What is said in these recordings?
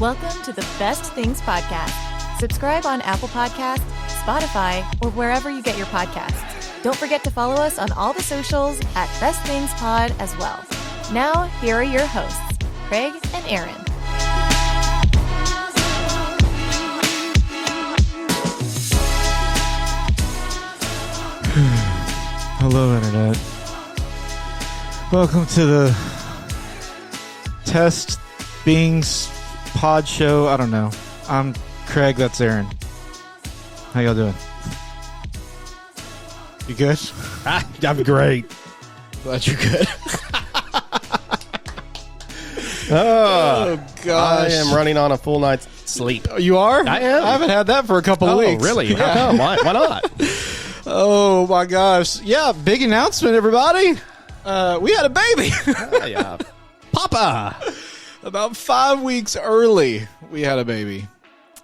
Welcome to the Best Things Podcast. Subscribe on Apple Podcasts, Spotify, or wherever you get your podcasts. Don't forget to follow us on all the socials at Best Things Pod as well. Now, here are your hosts, Craig and Aaron. Hello, Internet. Welcome to the Test Bings Pod Show. I don't know. I'm Craig. That's Aaron. How y'all doing? You good? I'm great. Glad you're good. Oh, gosh. I am running on a full night's sleep. You are? I am. I haven't had that for a couple of weeks. Really? Yeah. How come? Why not? Oh, my gosh. Yeah, big announcement, everybody. We had a baby. Yeah. Papa. About 5 weeks early, we had a baby.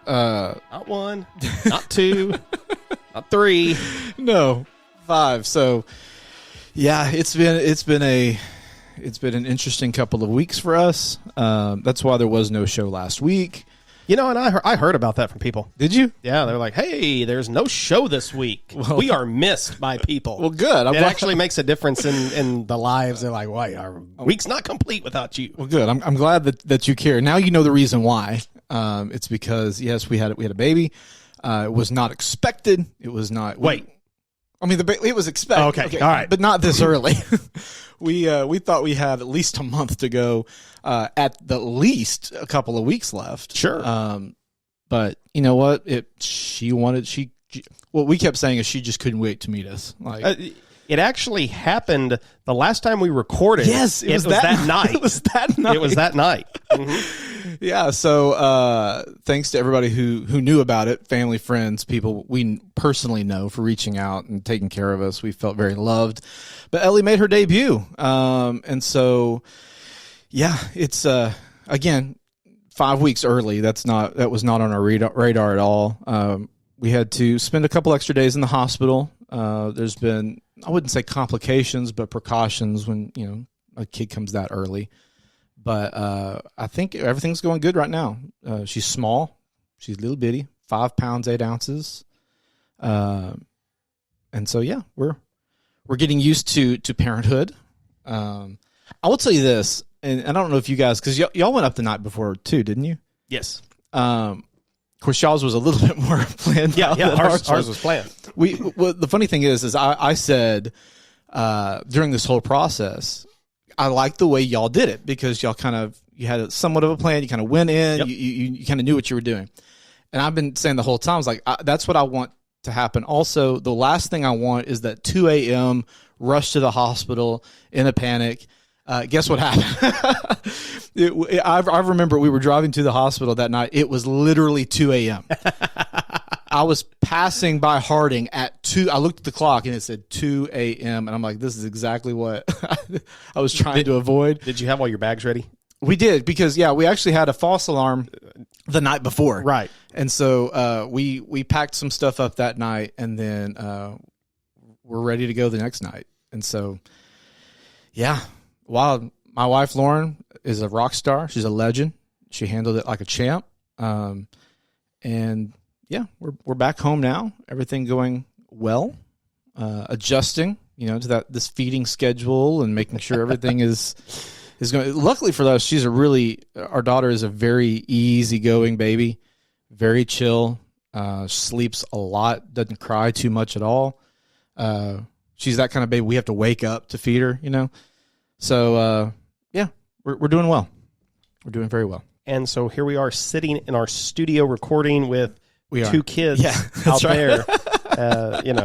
Not one, not two, not three. No, 5. So, yeah, it's been an interesting couple of weeks for us. That's why there was no show last week. You know, and I heard about that from people. Did you? Yeah, they're like, hey, there's no show this week. Well, we are missed by people. Well, good. It actually makes a difference in the lives. They're like, why, our week's not complete without you. Well, good. I'm glad that you care. Now you know the reason why. It's because, yes, we had a baby. It was not expected. It was not. Wait. I mean, it was expected. Okay. All right. But not this early. We thought we had at least a month to go. At the least a couple of weeks left. Sure. But you know what? What we kept saying is she just couldn't wait to meet us. Like, it actually happened the last time we recorded. yes, it was that night. It was that night. It was that night. Mm-hmm. Yeah. So thanks to everybody who knew about it, family, friends, people we personally know for reaching out and taking care of us. We felt very loved. But Ellie made her debut, and so. Yeah, it's again 5 weeks early. That was not on our radar at all. We had to spend a couple extra days in the hospital. There's been, I wouldn't say complications, but precautions when a kid comes that early. But I think everything's going good right now. She's small, she's little bitty, 5 pounds 8 ounces, and so yeah, we're getting used to parenthood. I will tell you this. And I don't know if you guys, because y'all went up the night before too, didn't you? Yes. Of course, y'all's was a little bit more planned. Yeah. Ours was planned. Well, the funny thing is I said during this whole process, I liked the way y'all did it because y'all you had somewhat of a plan. You kind of went in, yep. you kind of knew what you were doing. And I've been saying the whole time, I was like, that's what I want to happen. Also, the last thing I want is that 2 a.m. rush to the hospital in a panic. Guess what happened? I remember we were driving to the hospital that night. It was literally 2 a.m. I was passing by Harding at 2. I looked at the clock and it said 2 a.m. And I'm like, this is exactly what I was trying to avoid. Did you have all your bags ready? We did because, we actually had a false alarm the night before. Right. And so we packed some stuff up that night and then we're ready to go the next night. And so, yeah. Wow, my wife Lauren is a rock star. She's a legend. She handled it like a champ. And yeah, we're back home now. Everything going well. Adjusting, to this feeding schedule and making sure everything is going. Luckily for us, our daughter is a very easygoing baby, very chill. Sleeps a lot, doesn't cry too much at all. She's that kind of baby. We have to wake up to feed her, So, we're doing well. We're doing very well. And so here we are sitting in our studio recording with two kids out right. there.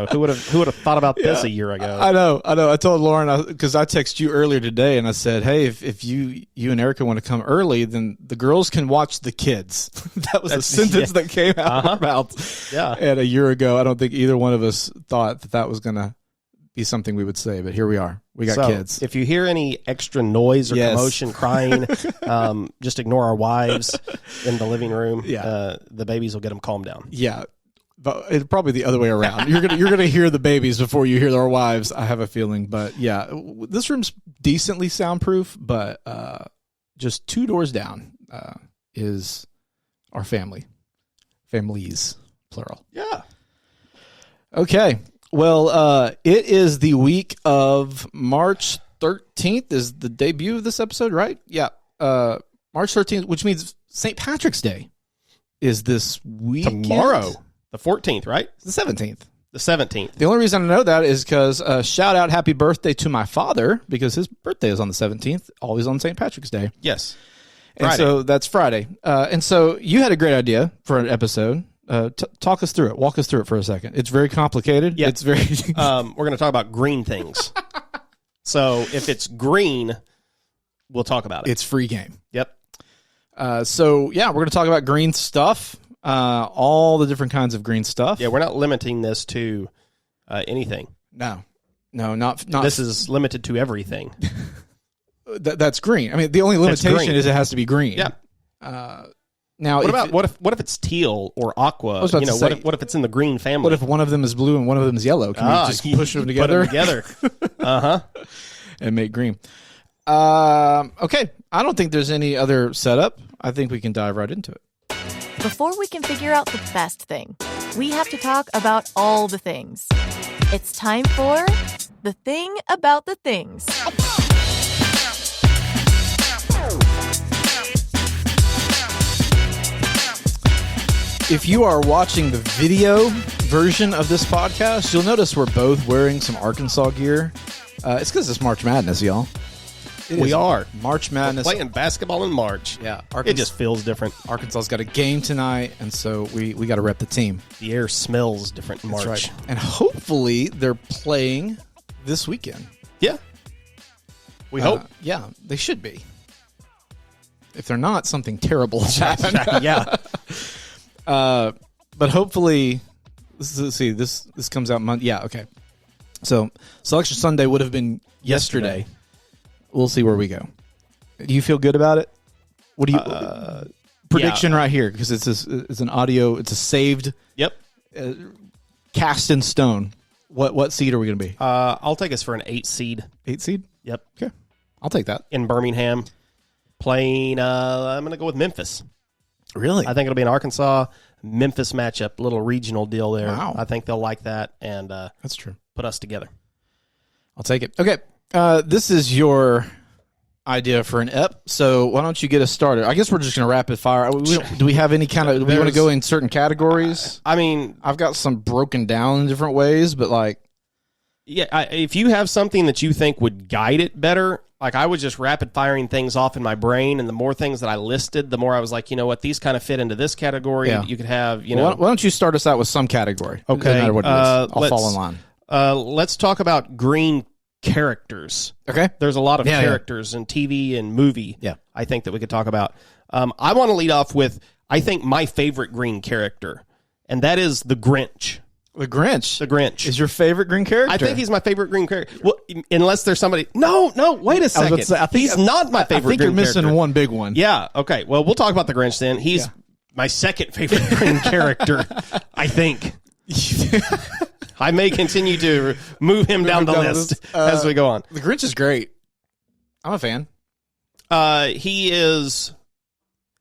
Who would have thought about this a year ago? I know. I told Lauren, because I texted you earlier today, and I said, hey, if you and Erica want to come early, then the girls can watch the kids. That's a sentence that came out of our mouth. Yeah. And a year ago, I don't think either one of us thought that was going to be something we would say, but here we are. We got kids. If you hear any extra noise or commotion, crying, just ignore our wives in the living room. Yeah. The babies will get them calmed down. Yeah. But it's probably the other way around. You're gonna hear the babies before you hear our wives. I have a feeling, but yeah, this room's decently soundproof. But just 2 doors down is our family. Families, plural. Yeah. Okay. Well, it is the week of March 13th is the debut of this episode, right? Yeah. March 13th, which means St. Patrick's Day is this weekend. Tomorrow. The 14th, right? The 17th. The 17th. The only reason I know that is because shout out happy birthday to my father, because his birthday is on the 17th, always on St. Patrick's Day. Yes. And Friday. so that's Friday. And so you had a great idea for an episode. Talk us through it. Walk us through it for a second. It's very complicated. Yeah. It's very. We're going to talk about green things. So if it's green, we'll talk about it. It's free game. Yep. So yeah, we're going to talk about green stuff. All the different kinds of green stuff. Yeah, we're not limiting this to anything. No, not. This is limited to everything. That's green. I mean, the only limitation is it has to be green. Yeah. Now, what if it's teal or aqua? what if it's in the green family? What if one of them is blue and one of them is yellow? Can we just push them together? Put them together. And make green. Okay. I don't think there's any other setup. I think we can dive right into it. Before we can figure out the best thing, we have to talk about all the things. It's time for the thing about the things. If you are watching the video version of this podcast, you'll notice we're both wearing some Arkansas gear. It's because it's March Madness, y'all. We are. March Madness. We're playing basketball in March. Yeah. It just feels different. Arkansas's got a game tonight, and so we got to rep the team. The air smells different in March. That's right. And hopefully they're playing this weekend. Yeah. We hope. Yeah, they should be. If they're not, something terrible has happened. Yeah. But hopefully, let's see, this comes out Monday. Yeah, okay. So Selection Sunday would have been yesterday. We'll see where we go. Do you feel good about it? What do you prediction right here? Because it's an audio. It's a saved. Yep. Cast in stone. What seed are we going to be? I'll take us for an 8 seed. 8 seed. Yep. Okay. I'll take that. In Birmingham, playing. I'm going to go with Memphis. Really? I think it'll be an Arkansas-Memphis matchup, little regional deal there. Wow. I think they'll like that and that's true. Put us together. I'll take it. Okay. This is your idea for an ep, so why don't you get us started? I guess we're just going to rapid fire. Do we have any kind of... Do we want to go in certain categories? I mean... I've got some broken down in different ways, but like... Yeah, if you have something that you think would guide it better... Like, I was just rapid firing things off in my brain, and the more things that I listed, the more I was like, you know what, these kind of fit into this category. Yeah. You could have, Why don't you start us out with some category? Okay. It doesn't matter what it is. I'll fall in line. Let's talk about green characters. Okay. There's a lot of characters in TV and movie. Yeah. I think that we could talk about. I want to lead off with, I think, my favorite green character, and that is the Grinch. The Grinch. The Grinch is your favorite green character. I think he's my favorite green character. Well, unless there's somebody. No, wait a second. I think he's not my favorite. I think you're missing one big one. Yeah. Okay. Well, we'll talk about the Grinch then. He's my second favorite green character. I think. I may continue to move him down the list as we go on. The Grinch is great. I'm a fan. He is,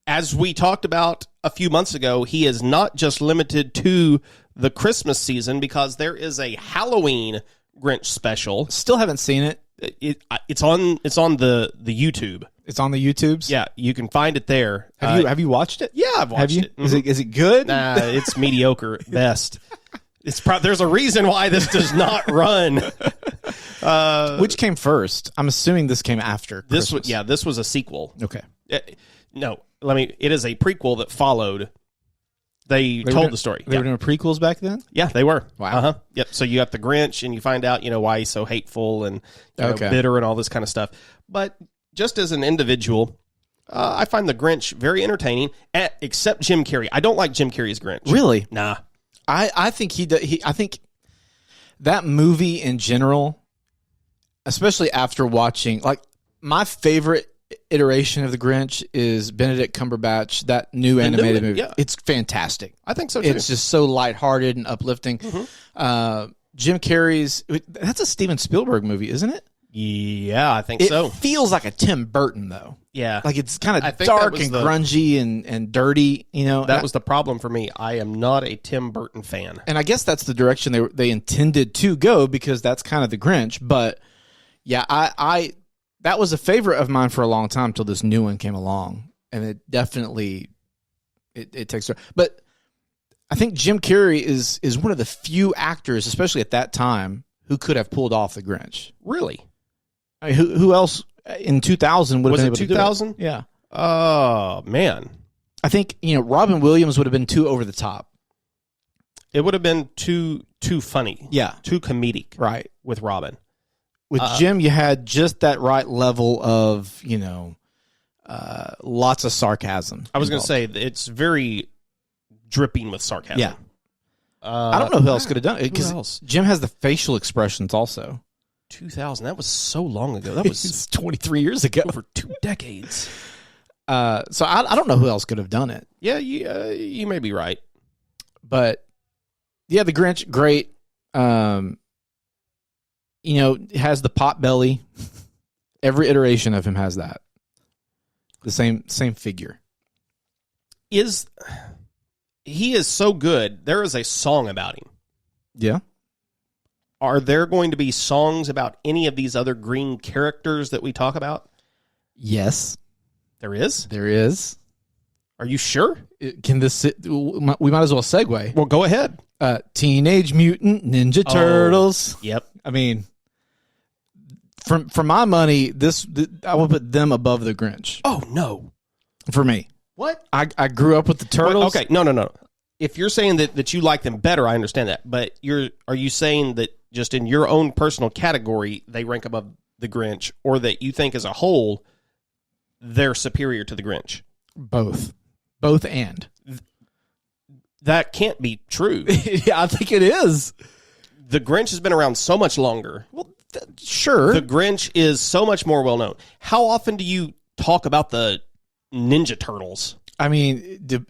as we talked about a few months ago, he is not just limited to the Christmas season, because there is a Halloween Grinch special. Still haven't seen it. It's on the YouTube. It's on the YouTubes. Yeah, you can find it there. Have you watched it? Yeah, I've watched it. Mm-hmm. Is it good? Nah, it's mediocre at best. There's a reason why this does not run. Which came first? I'm assuming this came after Christmas. This was a sequel. Okay. It is a prequel that followed. They told the story. They were doing prequels back then? Yeah, they were. Wow. Yep. So you got the Grinch, and you find out, why he's so hateful and bitter and all this kind of stuff. But just as an individual, I find the Grinch very entertaining, except Jim Carrey. I don't like Jim Carrey's Grinch. Really? Nah. I think I think that movie in general, especially after watching, like, my favorite iteration of the Grinch is Benedict Cumberbatch, that new animated movie. Yeah. It's fantastic. I think so too. It's just so lighthearted and uplifting. Mm-hmm. Jim Carrey's, that's a Steven Spielberg movie, isn't it? Yeah, I think It so. feels like a Tim Burton, though. Yeah. Like it's kind I of think dark that was and the- grungy and dirty, you know. That was the problem for me. I am not a Tim Burton fan. And I guess that's the direction they intended to go, because that's kind of the Grinch. But yeah, I that was a favorite of mine for a long time till this new one came along, and it definitely it takes her. But I think Jim Carrey is one of the few actors, especially at that time, who could have pulled off the Grinch. Really? I mean, who else in 2000 would have Was been it able to do 2000? it? Yeah. Oh, man. I think, Robin Williams would have been too over the top. It would have been too funny. Yeah. Too comedic. Right. With Robin. With Jim, you had just that right level of, lots of sarcasm. I was going to say, it's very dripping with sarcasm. Yeah. I don't know who else could have done it, Who because else? Jim has the facial expressions also. 2000. That was so long ago. That was It's 23 years ago. over 2 decades. So I don't know who else could have done it. Yeah, you may be right. But yeah, the Grinch, great. Has the pot belly. Every iteration of him has that. The same figure. He is so good. There is a song about him. Yeah. Are there going to be songs about any of these other green characters that we talk about? Yes, There is? there is. Are you sure? Can this? We might as well segue. Well, go ahead. Teenage Mutant Ninja Turtles. Yep. I mean, for my money, I would put them above the Grinch. Oh, no. For me, What? I grew up with the Turtles. Wait, okay, no. If you're saying that you like them better, I understand that. But are you saying that just in your own personal category, they rank above the Grinch, or that you think as a whole, they're superior to the Grinch? Both and. That can't be true. Yeah, I think it is. The Grinch has been around so much longer. Well, sure. The Grinch is so much more well known. How often do you talk about the Ninja Turtles? I mean,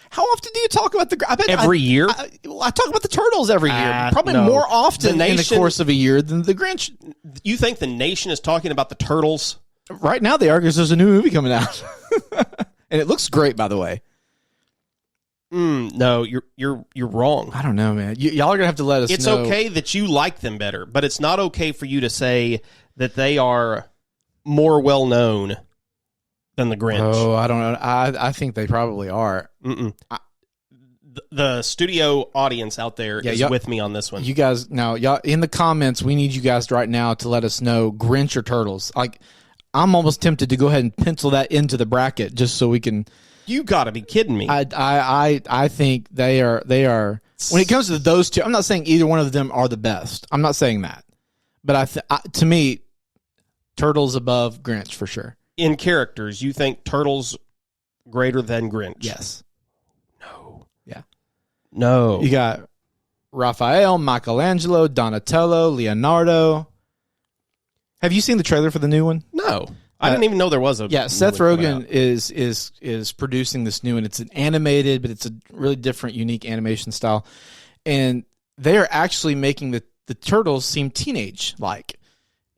how often do you talk about the? I bet Every year? I talk about the Turtles every year. Probably no. more often The in the nation- course of a year than the Grinch. You think the nation is talking about the Turtles? Right now, they are, because there's a new movie coming out, and it looks great, by the way. No, you're wrong. I don't know, man. Y'all are gonna have to let us It's know. okay that you like them better, but it's not okay for you to say that they are more well known than the Grinch. Oh, I don't know. I think they probably are. The studio audience out there is with me on this one. You guys, now, y'all in the comments, we need you guys right now to let us know Grinch or Turtles. Like, I'm almost tempted to go ahead and pencil that into the bracket just so we can. You got to be kidding me. I think they are. When it comes to those two, I'm not saying either one of them are the best. I'm not saying that, but to me, Turtles above Grinch for sure. In characters, you think Turtles greater than Grinch? Yes. No. Yeah. No. You got Raphael, Michelangelo, Donatello, Leonardo. Have you seen the trailer for the new one? No. I didn't even know there was a. Yeah, Seth Rogen is producing this new, and it's an animated, but it's a really different, unique animation style. And they are actually making the turtles seem teenage-like.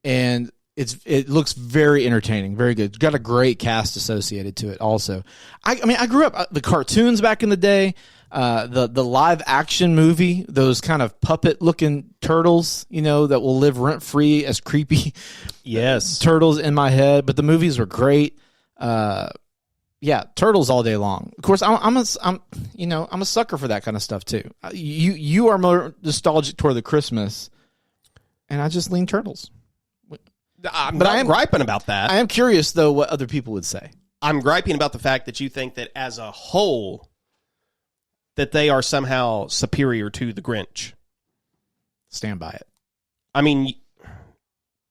And it looks very entertaining, very good. It's got a great cast associated to it also. I mean, I grew up, the cartoons back in the day, the live action movie, those kind of puppet looking turtles, that will live rent free as creepy turtles in my head. But the movies were great. Yeah, turtles all day long. Of course, I'm a sucker for that kind of stuff too. You are more nostalgic toward the Christmas, and I just lean turtles. But I am griping about that. I am curious though what other people would say. I'm griping about the fact that you think that as a whole, that they are somehow superior to the Grinch. Stand by it. I mean,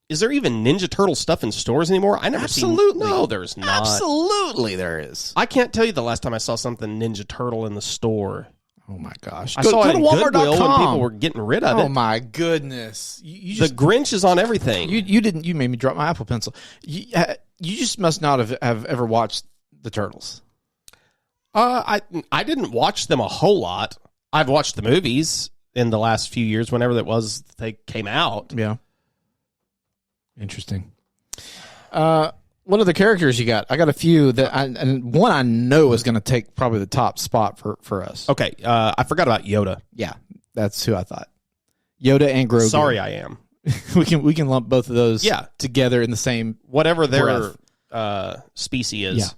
is there even Ninja Turtle stuff in stores anymore? I never Absolutely. No, there's not. Absolutely, there is. I can't tell you the last time I saw something Ninja Turtle in the store. Oh my gosh! I saw it in Goodwill when Walmart.com. people were getting rid of it. Oh my goodness! You The Grinch is on everything. You made me drop my Apple Pencil. You just must not have ever watched the Turtles. I didn't watch them a whole lot. I've watched the movies in the last few years, whenever that was they came out. Yeah. Interesting. What other characters you got? I got a few and one I know is going to take probably the top spot for us. Okay, I forgot about Yoda. Yeah, that's who I thought. Yoda and Grogu. Sorry, I am. we can lump both of those together in the same whatever their species is.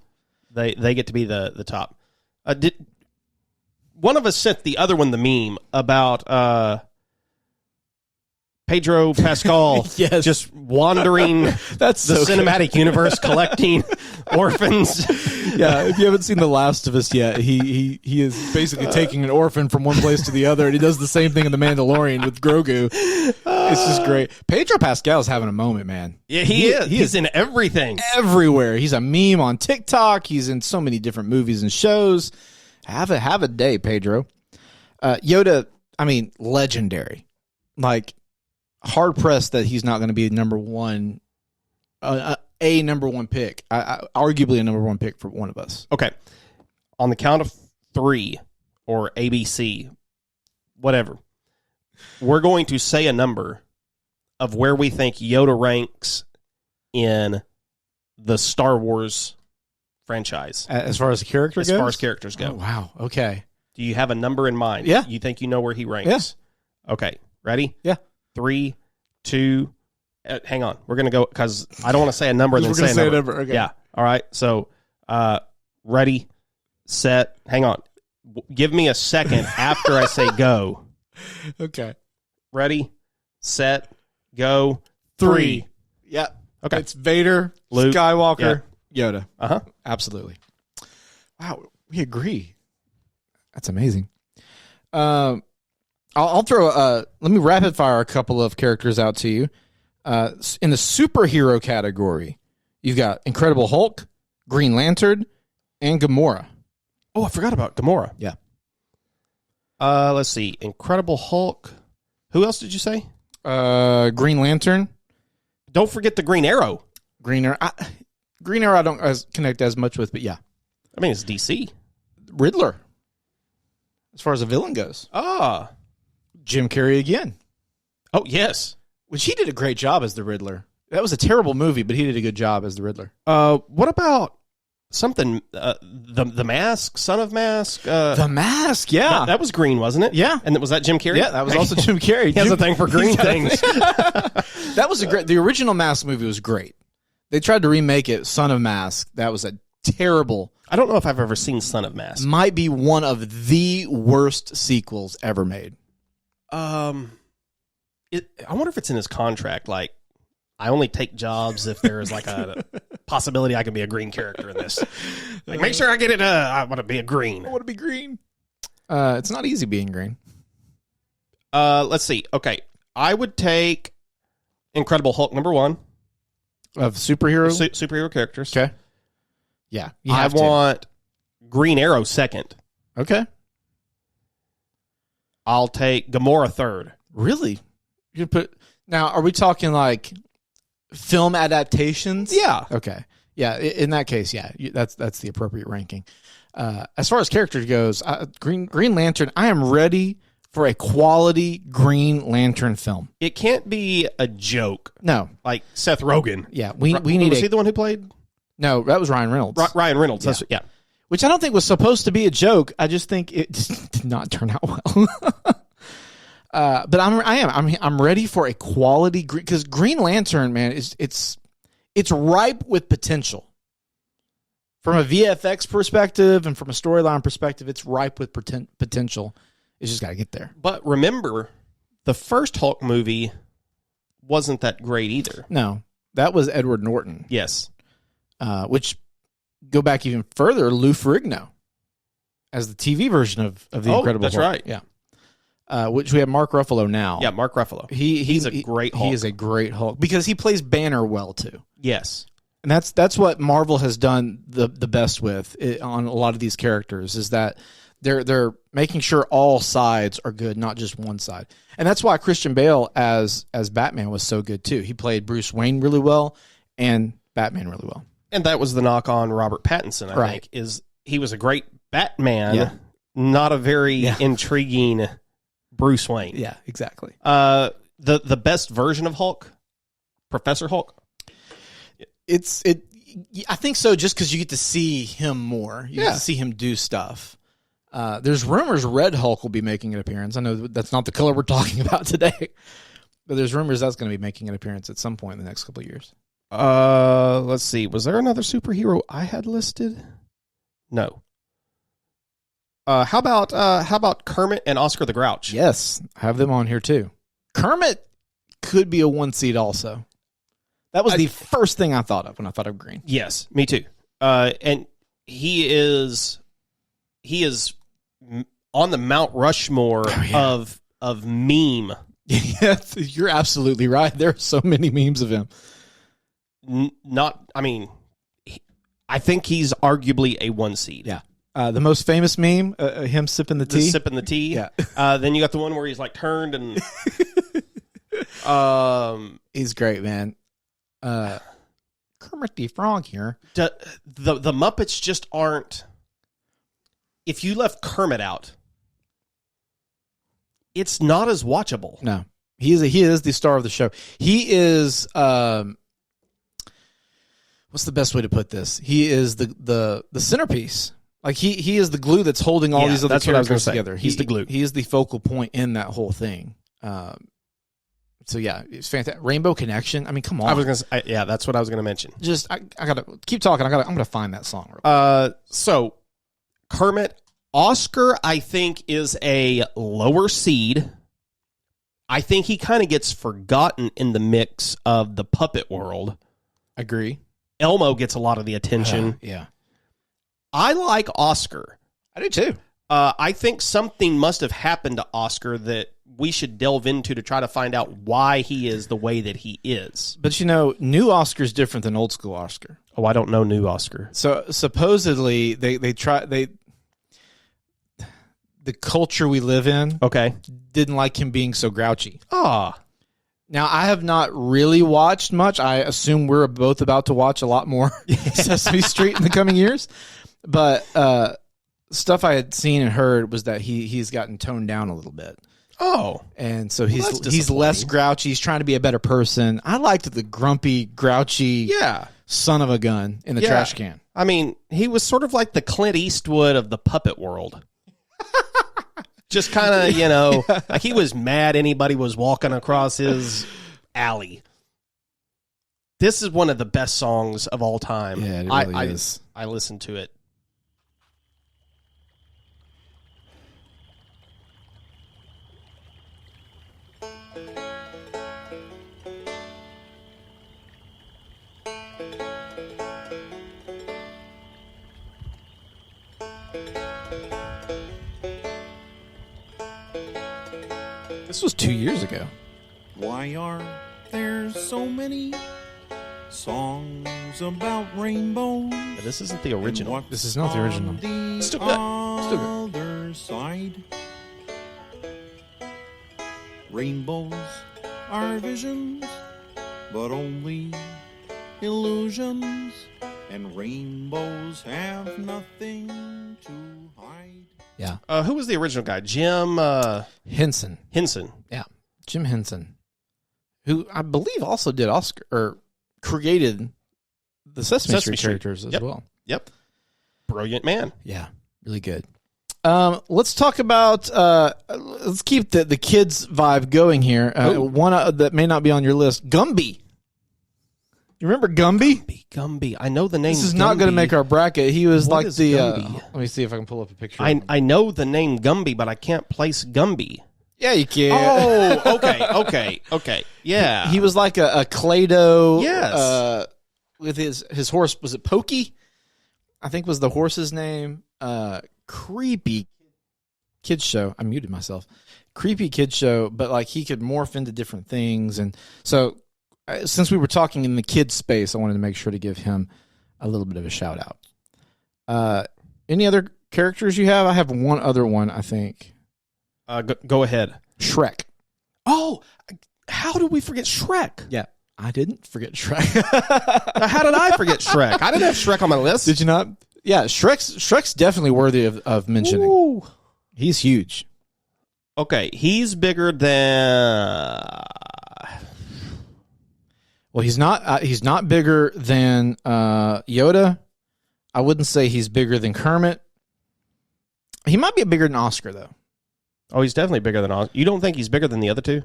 They get to be the top. Did one of us sent the other one the meme about Pedro Pascal just wandering That's the so cinematic universe collecting orphans? Yeah, if you haven't seen The Last of Us yet, he is basically taking an orphan from one place to the other, and he does the same thing in The Mandalorian with Grogu. It's just great. Pedro Pascal's having a moment, man. Yeah, he is. He's in everything. Everywhere. He's a meme on TikTok. He's in so many different movies and shows. Have a day, Pedro. Yoda, I mean, legendary. Like, hard pressed that he's not going to be number one, a number one pick. Arguably a number one pick for one of us. Okay. On the count of 3 or ABC, whatever, we're going to say a number of where we think Yoda ranks in the Star Wars franchise. As far as the character goes? As far as characters go. Oh, wow. Okay. Do you have a number in mind? Yeah. You think you know where he ranks? Yeah. Okay. Ready? Yeah. 3, 2, hang on. We're going to go, because I don't want to say a number and then say a number. Okay. Yeah. All right. So, ready, set, hang on. Give me a second after I say go. Okay. Ready, set, go. 3. Yeah. Okay. It's Vader, Luke, Skywalker, Yoda. Uh-huh. Absolutely. Wow. We agree. That's amazing. I'll throw let me rapid fire a couple of characters out to you. In the superhero category, you've got Incredible Hulk, Green Lantern, and Gamora. Oh, I forgot about Gamora. Yeah. Let's see. Incredible Hulk. Who else did you say? Green Lantern. Don't forget the Green Arrow. Green Arrow I don't connect as much with, but yeah. I mean, it's DC. Riddler. As far as a villain goes. Jim Carrey again. Oh, yes. Which he did a great job as the Riddler. That was a terrible movie, but he did a good job as the Riddler. What about something, the Mask, Son of Mask? The Mask, yeah. That was green, wasn't it? Yeah. And was that Jim Carrey? Yeah, that was also Jim Carrey. He has a thing for green things. That was the original Mask movie was great. They tried to remake it, Son of Mask. That was a terrible. I don't know if I've ever seen Son of Mask. Might be one of the worst sequels ever made. I wonder if it's in his contract. Like, I only take jobs if there's like a possibility I can be a green character in this. Like, make sure I get it. I want to be a green. I want to be green. It's not easy being green. Let's see. Okay, I would take Incredible Hulk number 1 of superhero superhero characters. Okay. Yeah, I want Green Arrow second. Okay. I'll take Gamora third. Really? You put now? Are we talking like film adaptations? Yeah. Okay. Yeah. In that case, yeah, that's the appropriate ranking. As far as character goes, Green Lantern. I am ready for a quality Green Lantern film. It can't be a joke. No, like Seth Rogen. Yeah, we need. Was he the one who played? No, that was Ryan Reynolds. Ryan Reynolds. Yeah. Which I don't think was supposed to be a joke. I just think it just did not turn out well. But I'm ready for a quality green, because Green Lantern, man, it's ripe with potential. From a VFX perspective and from a storyline perspective, it's ripe with potential. It's just got to get there. But remember, the first Hulk movie wasn't that great either. No, that was Edward Norton. Yes. Which, go back even further, Lou Ferrigno as the TV version of the Incredible Hulk. That's right. Yeah. Which we have Mark Ruffalo now. Yeah, Mark Ruffalo. He's a great Hulk. He is a great Hulk because he plays Banner well too. Yes. And that's what Marvel has done the best with on a lot of these characters, is that they're making sure all sides are good, not just one side. And that's why Christian Bale as Batman was so good too. He played Bruce Wayne really well and Batman really well. And that was the knock on Robert Pattinson, I think, is he was a great Batman, not a very intriguing Bruce Wayne. Yeah, exactly. The best version of Hulk, Professor Hulk? I think so, just because you get to see him more. You get to see him do stuff. There's rumors Red Hulk will be making an appearance. I know that's not the color we're talking about today, but there's rumors that's going to be making an appearance at some point in the next couple of years. Let's see. Was there another superhero I had listed? No. How about Kermit and Oscar the Grouch? Yes, I have them on here too. Kermit could be a 1 seed also. That was the first thing I thought of when I thought of green. Yes, me too. And he is on the Mount Rushmore of meme. Yes, you're absolutely right. There are so many memes of him. I think he's arguably a 1 seed. Yeah. The most famous meme, him sipping the tea. Sipping the tea. Yeah. Then you got the one where he's like turned and. He's great, man. Kermit the Frog here. The Muppets just aren't. If you left Kermit out, it's not as watchable. No, he is the star of the show. He is. What's the best way to put this? He is the centerpiece. Like he is the glue that's holding all these other characters together. He's the glue. He is the focal point in that whole thing. So yeah, it's fantastic. Rainbow Connection. I mean, come on. I was gonna say, yeah, that's what I was gonna mention. Just I gotta keep talking. I'm gonna find that song. So Kermit, Oscar, I think is a lower seed. I think he kind of gets forgotten in the mix of the puppet world. Agree. Elmo gets a lot of the attention. Yeah. I like Oscar. I do too. I think something must have happened to Oscar that we should delve into to try to find out why he is the way that he is. But new Oscar is different than old school Oscar. Oh, I don't know new Oscar. So supposedly the culture we live in didn't like him being so grouchy. Now, I have not really watched much. I assume we're both about to watch a lot more Sesame Street in the coming years. But stuff I had seen and heard was that he's gotten toned down a little bit. Oh. And so he's less grouchy. He's trying to be a better person. I liked the grumpy, grouchy son of a gun in the trash can. I mean, he was sort of like the Clint Eastwood of the puppet world. Just kind of, like he was mad anybody was walking across his alley. This is one of the best songs of all time. Yeah, it really is. I listened to it. This was 2 years ago. Why are there so many songs about rainbows? But this isn't the original. This is not the original. Still good. Still good. Other side. Rainbows are visions, but only illusions. And rainbows have nothing to hide. Yeah. Who was the original guy? Jim Henson. Yeah. Jim Henson, who I believe also did Oscar or created the Sesame Street characters as well. Yep. Brilliant man. Yeah. Really good. Let's talk about let's keep the kids vibe going here. One that may not be on your list, Gumby. You remember Gumby? Gumby. I know the name. This is not going to make our bracket. He was What like is the. Gumby? Let me see if I can pull up a picture. I know the name Gumby, but I can't place Gumby. Yeah, you can. Oh, okay. Yeah. He was like a Clay-Doh. Yes. With his horse, was it Pokey? I think was the horse's name. Creepy kids show. I muted myself. Creepy kids show, but like he could morph into different things, and so. Since we were talking in the kids space, I wanted to make sure to give him a little bit of a shout out. Any other characters you have? I have one other one, I think. Go ahead. Shrek. Oh, how did we forget Shrek? Yeah, I didn't forget Shrek. How did I forget Shrek? I didn't have Shrek on my list. Did you not? Yeah, Shrek's definitely worthy of mentioning. Ooh. He's huge. Okay, he's bigger than... Well, he's not bigger than Yoda. I wouldn't say he's bigger than Kermit. He might be bigger than Oscar, though. Oh, he's definitely bigger than Oscar. You don't think he's bigger than the other two?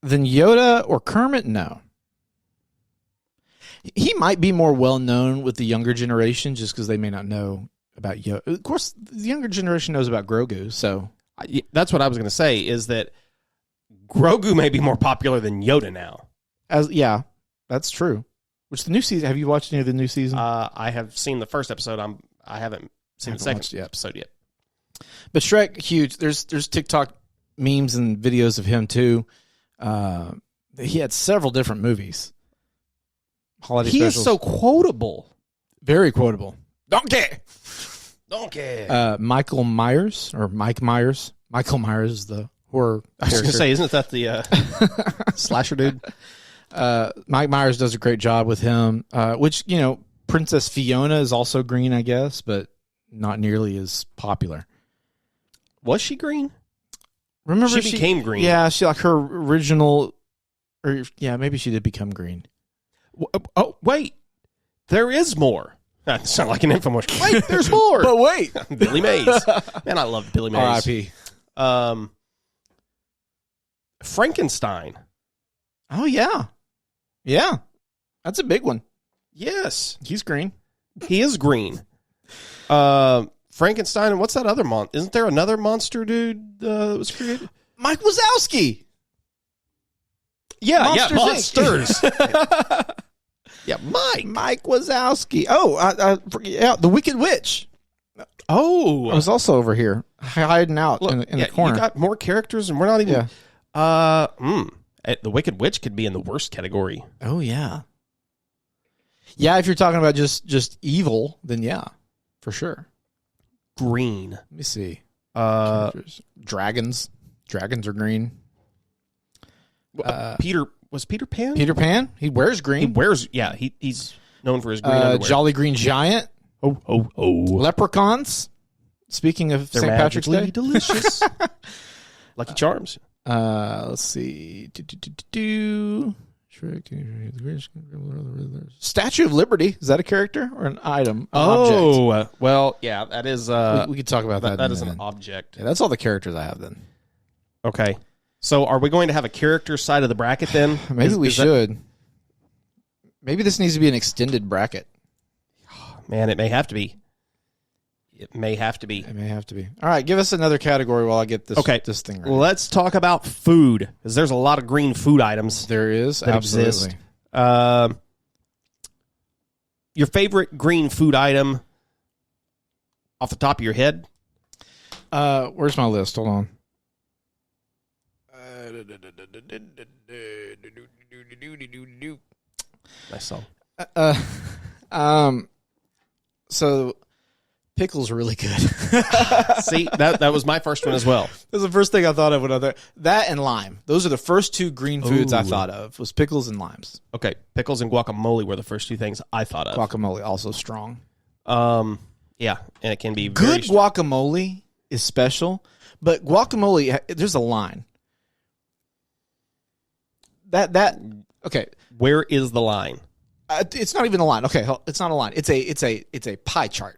Than Yoda or Kermit? No. He might be more well-known with the younger generation just because they may not know about Yoda. Of course, the younger generation knows about Grogu, so... That's what I was going to say, is that Grogu may be more popular than Yoda now. Yeah, that's true. Which the new season, have you watched any of the new season? I have seen the first episode. I haven't seen the second episode yet. But Shrek, huge. There's TikTok memes and videos of him too. He had several different movies. Holiday specials. Is so quotable. Very quotable. Donkey. Michael Myers or Mike Myers. Michael Myers is the horror character. I was going to say, isn't that the slasher dude? Mike Myers does a great job with him, which, Princess Fiona is also green, I guess, but not nearly as popular. Was she green? Remember she became green. Yeah, she like her original, maybe she did become green. Oh, wait. There is more. That sounds like an infomercial. Wait, there's more. But wait. Billy Mays. Man, I love Billy Mays. R.I.P. Frankenstein. Oh, yeah. Yeah. That's a big one. Yes. He's green. He is green. Frankenstein, and what's that other monster? Isn't there another monster dude that was created? Mike Wazowski. Yeah, Monsters. Yeah, Mike Wazowski. Oh, the Wicked Witch. Oh. I was also over here hiding out in the corner. You got more characters, and we're not even... The Wicked Witch could be in the worst category. Oh, yeah. Yeah, if you're talking about just evil, then yeah, for sure. Green. Let me see. Dragons. Dragons are green. Was Peter Pan? Peter Pan? He wears green. He's known for his green underwear. Jolly Green Giant. Oh. Leprechauns. Speaking of St. Patrick's Day. Delicious. Lucky Charms. Let's see. Statue of Liberty. Is that a character or an item? Object? Well, yeah, that is... we could talk about that. That is an object. Yeah, that's all the characters I have then. Okay. So are we going to have a character side of the bracket then? Maybe we should. Maybe this needs to be an extended bracket. Man, it may have to be. It may have to be. All right, give us another category while I get this thing right. Well, let's talk about food, because there's a lot of green food items. There is, that absolutely. Exist. Your favorite green food item off the top of your head? Where's my list? Hold on. Nice song. So pickles are really good. See, that was my first one as well. That's the first thing I thought of that and lime. Those are the first two green foods I thought of, was pickles and limes. Okay, pickles and guacamole were the first two things I thought of. Guacamole also strong. Yeah, and it can be good. Guacamole is special, but guacamole, there's a line. Okay. Where is the line? It's not even a line. Okay, it's not a line. It's a pie chart.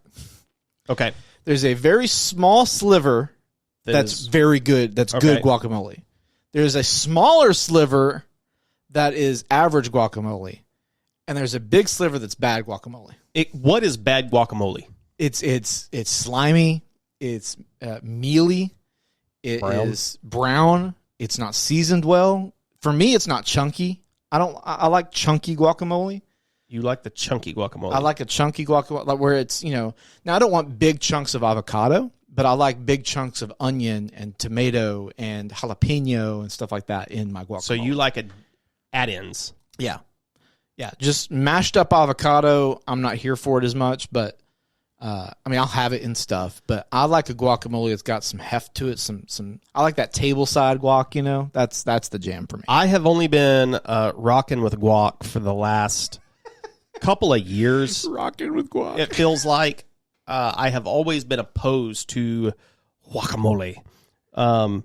Okay. There's a very small sliver that's very good. That's good guacamole. There's a smaller sliver that is average guacamole, and there's a big sliver that's bad guacamole. What is bad guacamole? It's slimy. It's mealy. It is brown. It's not seasoned well. For me, it's not chunky. I like chunky guacamole. You like the chunky guacamole. I like a chunky guacamole, like where it's, now I don't want big chunks of avocado, but I like big chunks of onion and tomato and jalapeno and stuff like that in my guacamole. So you like add-ins. Yeah. Yeah. Just mashed up avocado. I'm not here for it as much, but I'll have it in stuff, but I like a guacamole that's got some heft to it. I like that table side guac, that's the jam for me. I have only been rocking with guac for the last couple of years. Rocking with guac. It feels like I have always been opposed to guacamole. And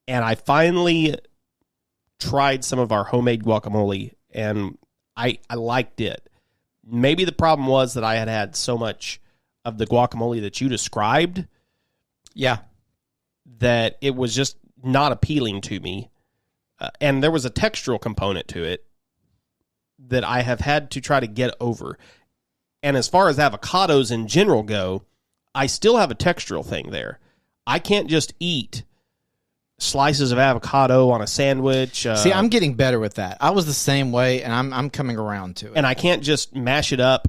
I finally tried some of our homemade guacamole, and I liked it. Maybe the problem was that I had so much of the guacamole that you described. Yeah. That it was just not appealing to me. And there was a textural component to it that I have had to try to get over. And as far as avocados in general go, I still have a textural thing there. I can't just eat slices of avocado on a sandwich. See, I'm getting better with that. I was the same way, and I'm coming around to it. And I can't just mash it up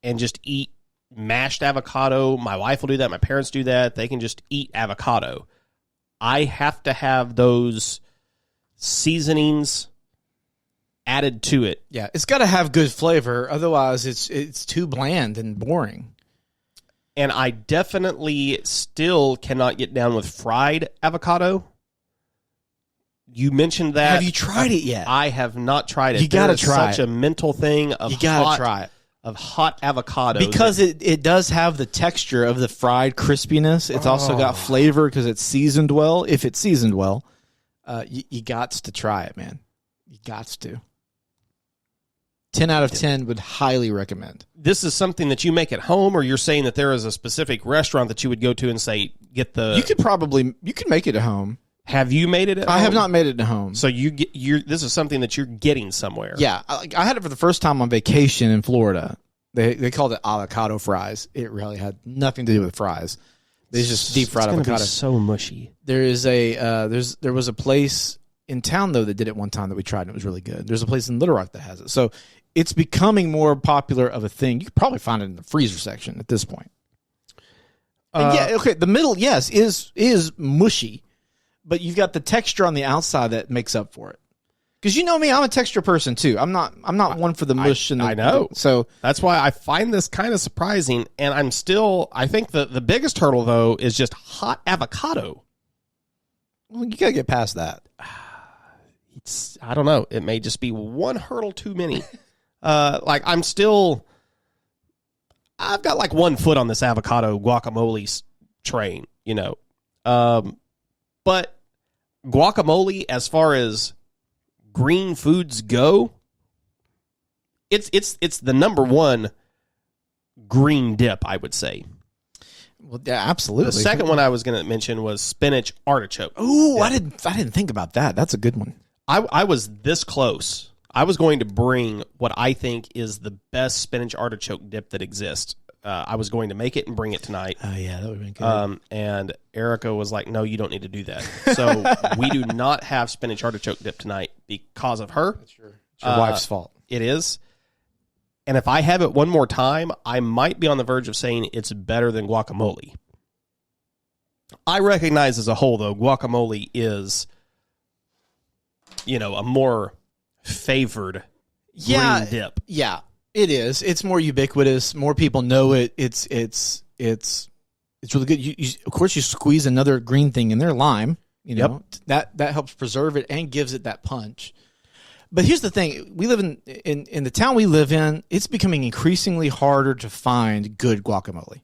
and just eat mashed avocado. My wife will do that. My parents do that. They can just eat avocado. I have to have those seasonings added to it. Yeah, it's got to have good flavor. Otherwise, it's too bland and boring. And I definitely still cannot get down with fried avocado. You mentioned that. Have you tried it yet? I have not tried it. You got to try such a mental thing of you got to try it. Of hot avocado. Because it does have the texture of the fried crispiness. It's also got flavor because it's seasoned well. If it's seasoned well, you got to try it, man. You got to. 10 out of 10 would highly recommend. This is something that you make at home, or you're saying that there is a specific restaurant that you would go to and say, get the... You could make it at home. Have you made it at home? I have not made it at home. So this is something that you're getting somewhere. Yeah. I had it for the first time on vacation in Florida. They called it avocado fries. It really had nothing to do with fries. They just deep fried avocado. Be so mushy. There was a place in town though that did it one time that we tried and it was really good. There's a place in Little Rock that has it. So it's becoming more popular of a thing. You could probably find it in the freezer section at this point. The middle, yes, is mushy. But you've got the texture on the outside that makes up for it. Because you know me, I'm a texture person too. I'm not one for the mush. I know. So that's why I find this kind of surprising. And I think the biggest hurdle though is just hot avocado. Well, you gotta get past that. I don't know. It may just be one hurdle too many. I've got like 1 foot on this avocado guacamole train, you know. But guacamole, as far as green foods go, it's the number one green dip, I would say. Well, yeah, absolutely. The second one I was going to mention was spinach artichoke. Oh, yeah. I didn't think about that. That's a good one. I was this close. I was going to bring what I think is the best spinach artichoke dip that exists. I was going to make it and bring it tonight. Oh, yeah, that would have been good. And Erica was like, no, you don't need to do that. So we do not have spinach artichoke dip tonight because of her. It's your wife's fault. It is. And if I have it one more time, I might be on the verge of saying it's better than guacamole. I recognize as a whole, though, guacamole is, a more favored green dip. Yeah. It is. It's more ubiquitous. More people know it. It's really good. Of course, you squeeze another green thing in there, lime. That helps preserve it and gives it that punch. But here's the thing: we live in the town we live in. It's becoming increasingly harder to find good guacamole.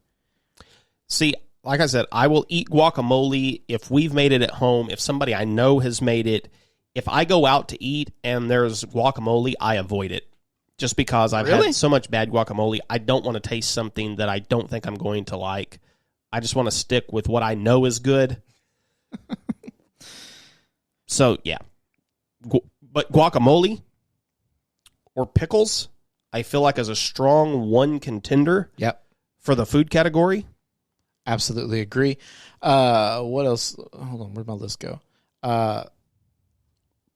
See, like I said, I will eat guacamole if we've made it at home. If somebody I know has made it, if I go out to eat and there's guacamole, I avoid it. Just because I've had so much bad guacamole, I don't want to taste something that I don't think I'm going to like. I just want to stick with what I know is good. So, yeah. But guacamole or pickles, I feel like is a strong one contender for the food category. Absolutely agree. What else? Hold on, where'd my list go?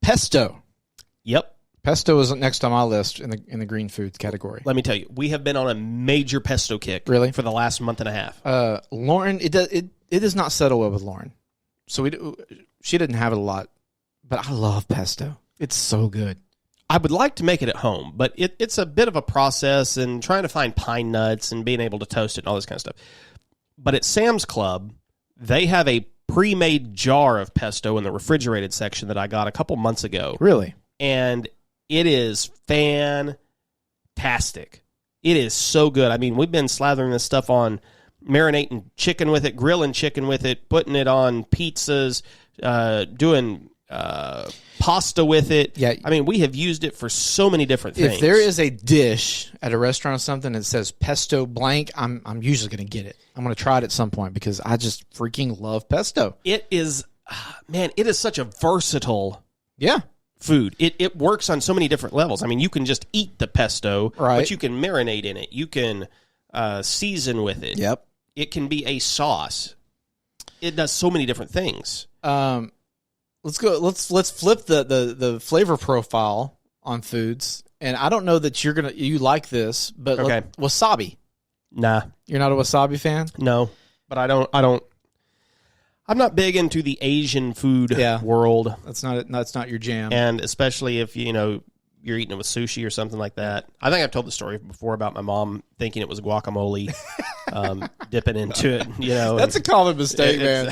Pesto. Yep. Pesto is next on my list in the green foods category. Let me tell you, we have been on a major pesto kick for the last month and a half. Lauren, it does not settle well with Lauren. So she didn't have it a lot, but I love pesto. It's so good. I would like to make it at home, but it's a bit of a process and trying to find pine nuts and being able to toast it and all this kind of stuff. But at Sam's Club, they have a pre-made jar of pesto in the refrigerated section that I got a couple months ago. Really? And it is fantastic. It is so good. I mean, we've been slathering this stuff on, marinating chicken with it, grilling chicken with it, putting it on pizzas, doing pasta with it. Yeah. I mean, we have used it for so many different things. If there is a dish at a restaurant or something that says pesto blank, I'm usually going to get it. I'm going to try it at some point because I just freaking love pesto. It is, man, it is such a versatile food. It works on so many different levels. I mean, you can just eat the pesto, but you can marinate in it. You can season with it. Yep. It can be a sauce. It does so many different things. Let's go. Let's flip the flavor profile on foods. And I don't know that you like this, but wasabi. Nah, you're not a wasabi fan. No, but I don't. I'm not big into the Asian food world. That's not your jam. And especially if you're eating it with sushi or something like that. I think I've told the story before about my mom thinking it was guacamole, dipping into it. That's a common mistake, man.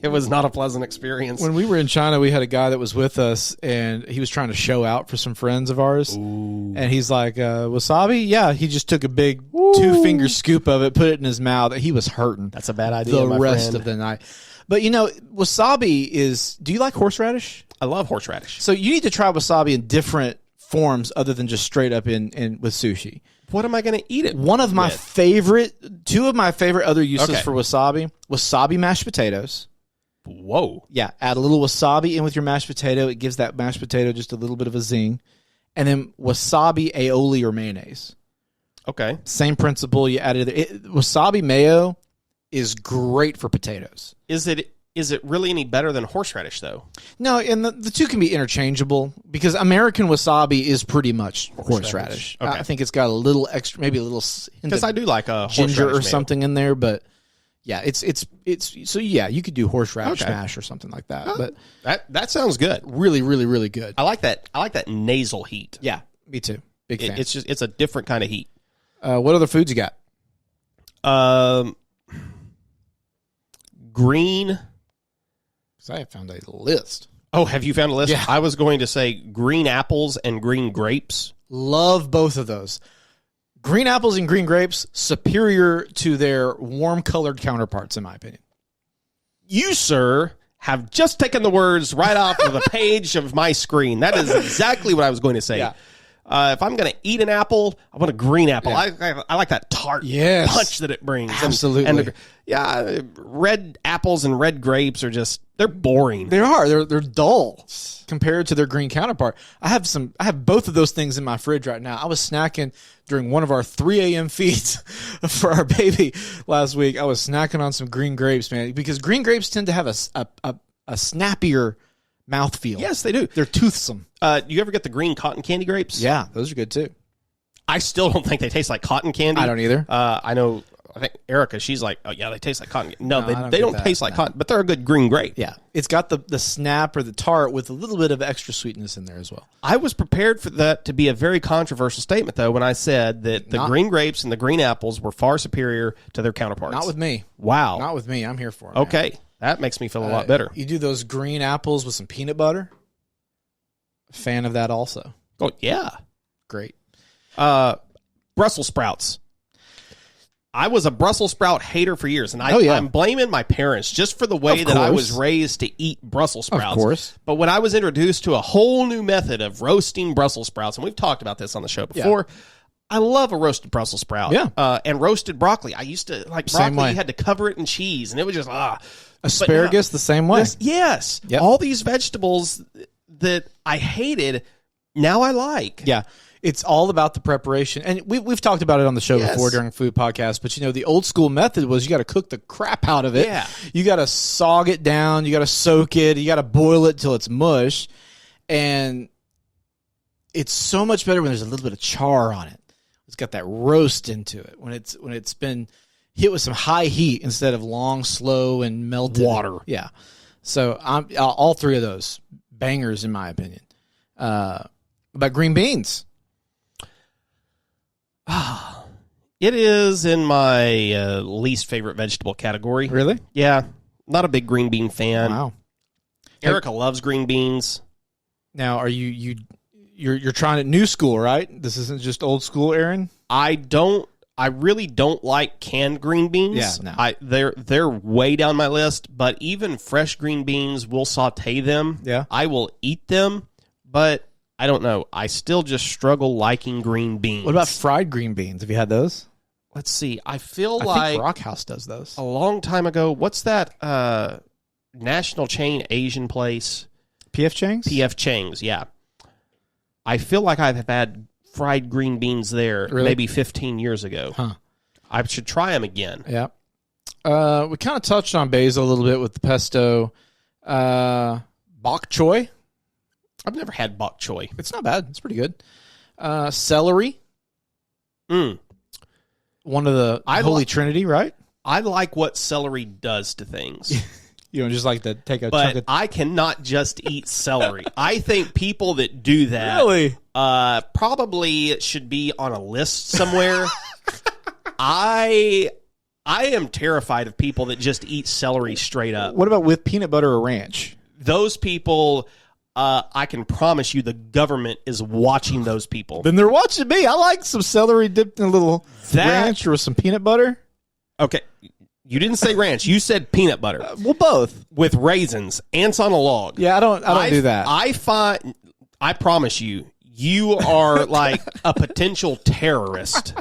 It was not a pleasant experience. When we were in China, we had a guy that was with us, and he was trying to show out for some friends of ours. Ooh. And he's like, "Wasabi?" Yeah, he just took a big 2-finger scoop of it, put it in his mouth. He was hurting. That's a bad idea. The rest of the night. But wasabi is. Do you like horseradish? I love horseradish. So you need to try wasabi in different forms other than just straight up in with sushi. What am I going to eat it? Two of my favorite other uses for wasabi mashed potatoes. Whoa. Yeah, add a little wasabi in with your mashed potato. It gives that mashed potato just a little bit of a zing. And then wasabi aioli or mayonnaise. Okay. Same principle. You add it. Wasabi mayo is great for potatoes. Is it really any better than horseradish, though? No, and the two can be interchangeable because American wasabi is pretty much horseradish. Okay. I think it's got a little extra, maybe a little because I do like a ginger or mayo. something in there, but yeah, it's so yeah, you could do horseradish mash or something like that. But that sounds good. Really, really, really good. I like that. I like that nasal heat. Yeah, me too. Big fan. It's a different kind of heat. What other foods you got? Green. Because I found a list. Oh, have you found a list? Yeah. I was going to say green apples and green grapes. Love both of those. Green apples and green grapes, superior to their warm-colored counterparts, in my opinion. You, sir, have just taken the words right off of the page of my screen. That is exactly what I was going to say. Yeah. If I'm going to eat an apple, I want a green apple. Yeah. I like that tart punch that it brings. Absolutely. Red apples and red grapes are they're boring. They are. They're dull compared to their green counterpart. I have both of those things in my fridge right now. I was snacking during one of our 3 a.m. feeds for our baby last week. I was snacking on some green grapes, man, because green grapes tend to have a snappier mouthfeel. Yes, they do. They're toothsome. You ever get the green cotton candy grapes? Yeah, those are good too. I still don't think they taste like cotton candy. I don't either. I think Erica, she's like, oh yeah, they taste like cotton. No, I they don't taste like cotton, but they're a good green grape. Yeah, it's got the snap or the tart with a little bit of extra sweetness in there as well. I was prepared for that to be a very controversial statement, though, when I said that the green grapes and the green apples were far superior to their counterparts. Not with me. Wow. Not with me. I'm here for it. Okay. Man. That makes me feel a lot better. You do those green apples with some peanut butter. Fan of that also. Oh, yeah. Great. Brussels sprouts. I was a Brussels sprout hater for years, and I'm blaming my parents just for the way that I was raised to eat Brussels sprouts. Of course. But when I was introduced to a whole new method of roasting Brussels sprouts, and we've talked about this on the show before, I love a roasted Brussels sprout. Yeah. And roasted broccoli. I used to like broccoli. You had to cover it in cheese, and it was just Asparagus the same way. Yes. Yep. All these vegetables that I hated, now I like. Yeah. It's all about the preparation. And we've talked about it on the show before during food podcasts, but the old school method was you got to cook the crap out of it. Yeah. You got to sog it down. You got to soak it. You got to boil it till it's mush. And it's so much better when there's a little bit of char on it. It's got that roast into it when it's been hit with some high heat instead of long, slow, and melted water. Yeah. So all three of those bangers in my opinion. About green beans. It is in my least favorite vegetable category. Really? Yeah. Not a big green bean fan. Wow. Erica loves green beans. Now, are you're trying it new school, right? This isn't just old school, Aaron? I don't I really don't like canned green beans. Yeah, no. They're way down my list, but even fresh green beans, we'll saute them. Yeah. I will eat them, but I don't know. I still just struggle liking green beans. What about fried green beans? Have you had those? Let's see. I feel I like think Rockhouse does those. a long time ago, what's that national chain Asian place? P.F. Chang's? P.F. Chang's, yeah. I feel like I've had fried green beans there maybe 15 years ago. Huh. I should try them again. Yeah. We kind of touched on basil a little bit with the pesto. Bok choy. I've never had bok choy. It's not bad. It's pretty good. Celery. One of the Holy Trinity, right? I like what celery does to things. You don't just like to take a but chunk of... I cannot just eat celery. I think people that do that Really? Probably should be on a list somewhere. I am terrified of people that just eat celery straight up. What about with peanut butter or ranch? Those people, I can promise you the government is watching those people. Then they're watching me. I like some celery dipped in a little ranch or with some peanut butter. Okay. You didn't say ranch. You said peanut butter. Well, both. With raisins. Ants on a log. Yeah, I don't do that. I promise you, you are like a potential terrorist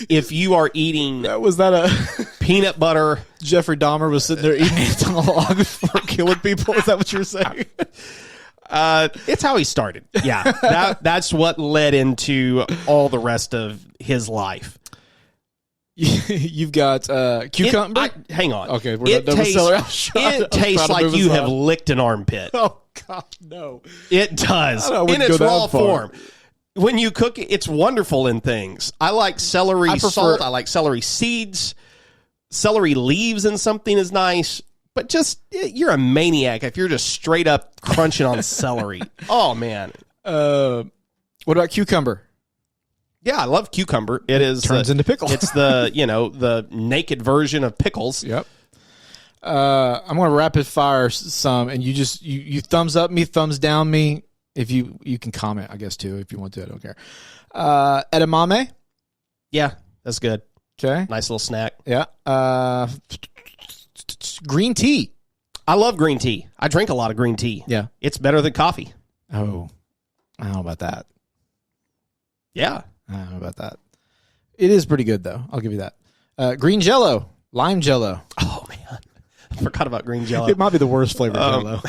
if you are eating Was that a peanut butter. Jeffrey Dahmer was sitting there eating ants on a log for killing people? Is that what you were saying? It's how he started. Yeah. That's what led into all the rest of his life. You've got cucumber. Hang on. Okay, we're not done with celery. It tastes like you have licked an armpit. Oh God, no! It does in its raw form. When you cook it, it's wonderful in things. I like celery salt. I like celery seeds. Celery leaves in something is nice. But just you're a maniac if you're just straight up crunching on celery. Oh man. What about cucumber? Yeah, I love cucumber. It turns into pickle. It's the naked version of pickles. Yep. I'm going to rapid fire some, and you thumbs up me, thumbs down me. If you can comment, I guess too, if you want to. I don't care. Edamame. Yeah, that's good. Okay, nice little snack. Yeah. Green tea. I love green tea. I drink a lot of green tea. Yeah, it's better than coffee. Oh, I don't know about that. Yeah. I don't know about that. It is pretty good, though. I'll give you that. Green Jello. Lime Jello. Oh, man. I forgot about green Jello. It might be the worst flavor Jello.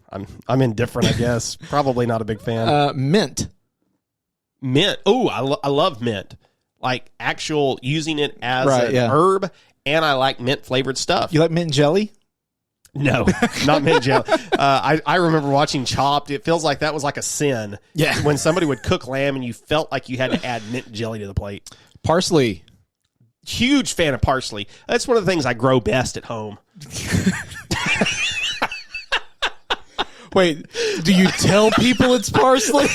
I'm indifferent, I guess. Probably not a big fan. Mint. Mint. Oh, I love mint. Like actual using it as an herb, and I like mint-flavored stuff. You like mint jelly? No, not mint jelly. I remember watching Chopped. It feels like that was like a sin. Yeah. When somebody would cook lamb and you felt like you had to add mint jelly to the plate. Parsley. Huge fan of parsley. That's one of the things I grow best at home. Wait, do you tell people it's parsley?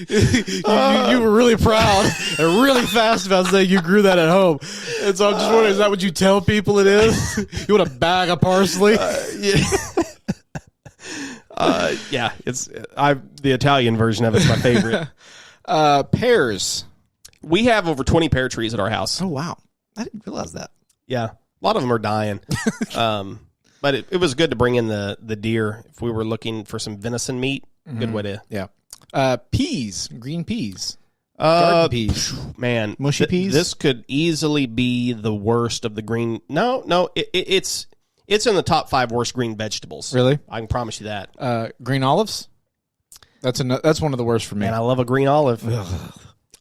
You were really proud and really fast about saying you grew that at home. And so I'm just wondering, is that what you tell people it is? You want a bag of parsley? Yeah, it's the Italian version of it's my favorite. Pears. We have over 20 pear trees at our house. Oh, wow. I didn't realize that. Yeah. A lot of them are dying. But it was good to bring in the deer if we were looking for some venison meat. Good way to... Yeah. Peas, green peas, garden peas, man, mushy peas. This could easily be the worst of the green. No, it's in the top 5 worst green vegetables. Really, I can promise you that. Green olives. That's one of the worst for me. Man, I love a green olive.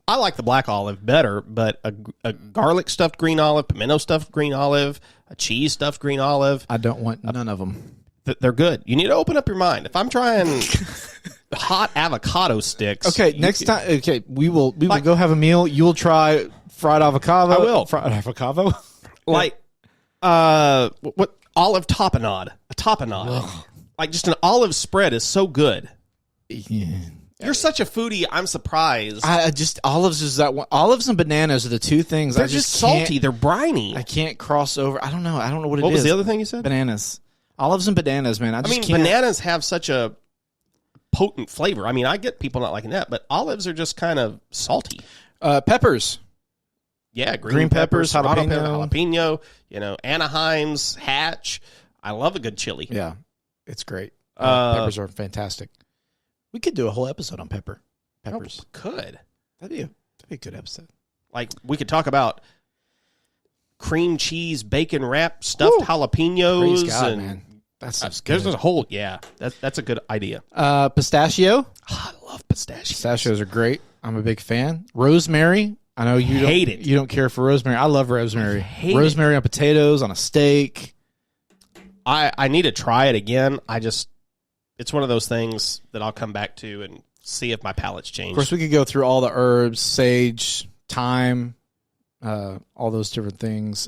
I like the black olive better, but a garlic stuffed green olive, pimento stuffed green olive, a cheese stuffed green olive. I don't want none of them. They're good. You need to open up your mind. If I'm trying hot avocado sticks. Okay, next time. Okay, we will go have a meal. You will try fried avocado. I will. Fried avocado. Like, what olive tapenade? A tapenade. Ugh. Like just an olive spread is so good. Yeah. You're such a foodie. I'm surprised. I just olives is that one. Olives and bananas are the two things. They're just salty. They're briny. I can't cross over. I don't know what it is. What was the other thing you said? Bananas. Olives and bananas, man. I mean, bananas have such a potent flavor. I mean, I get people not liking that, but olives are just kind of salty. Peppers. Yeah, green peppers, jalapeno. jalapeno, Anaheim's, Hatch. I love a good chili. Yeah, it's great. Peppers are fantastic. We could do a whole episode on peppers. Could. That'd be a good episode. Like, we could talk about cream cheese, bacon wrap, stuffed jalapenos. Praise God, and man. That sounds good. There's a whole, that's a good idea. Pistachio. Oh, I love pistachios. Pistachios are great. I'm a big fan. Rosemary. I know you hate it. You don't care for rosemary. I love rosemary. Rosemary on potatoes, on a steak. I need to try it again. It's one of those things that I'll come back to and see if my palate's changed. Of course, we could go through all the herbs, sage, thyme, all those different things.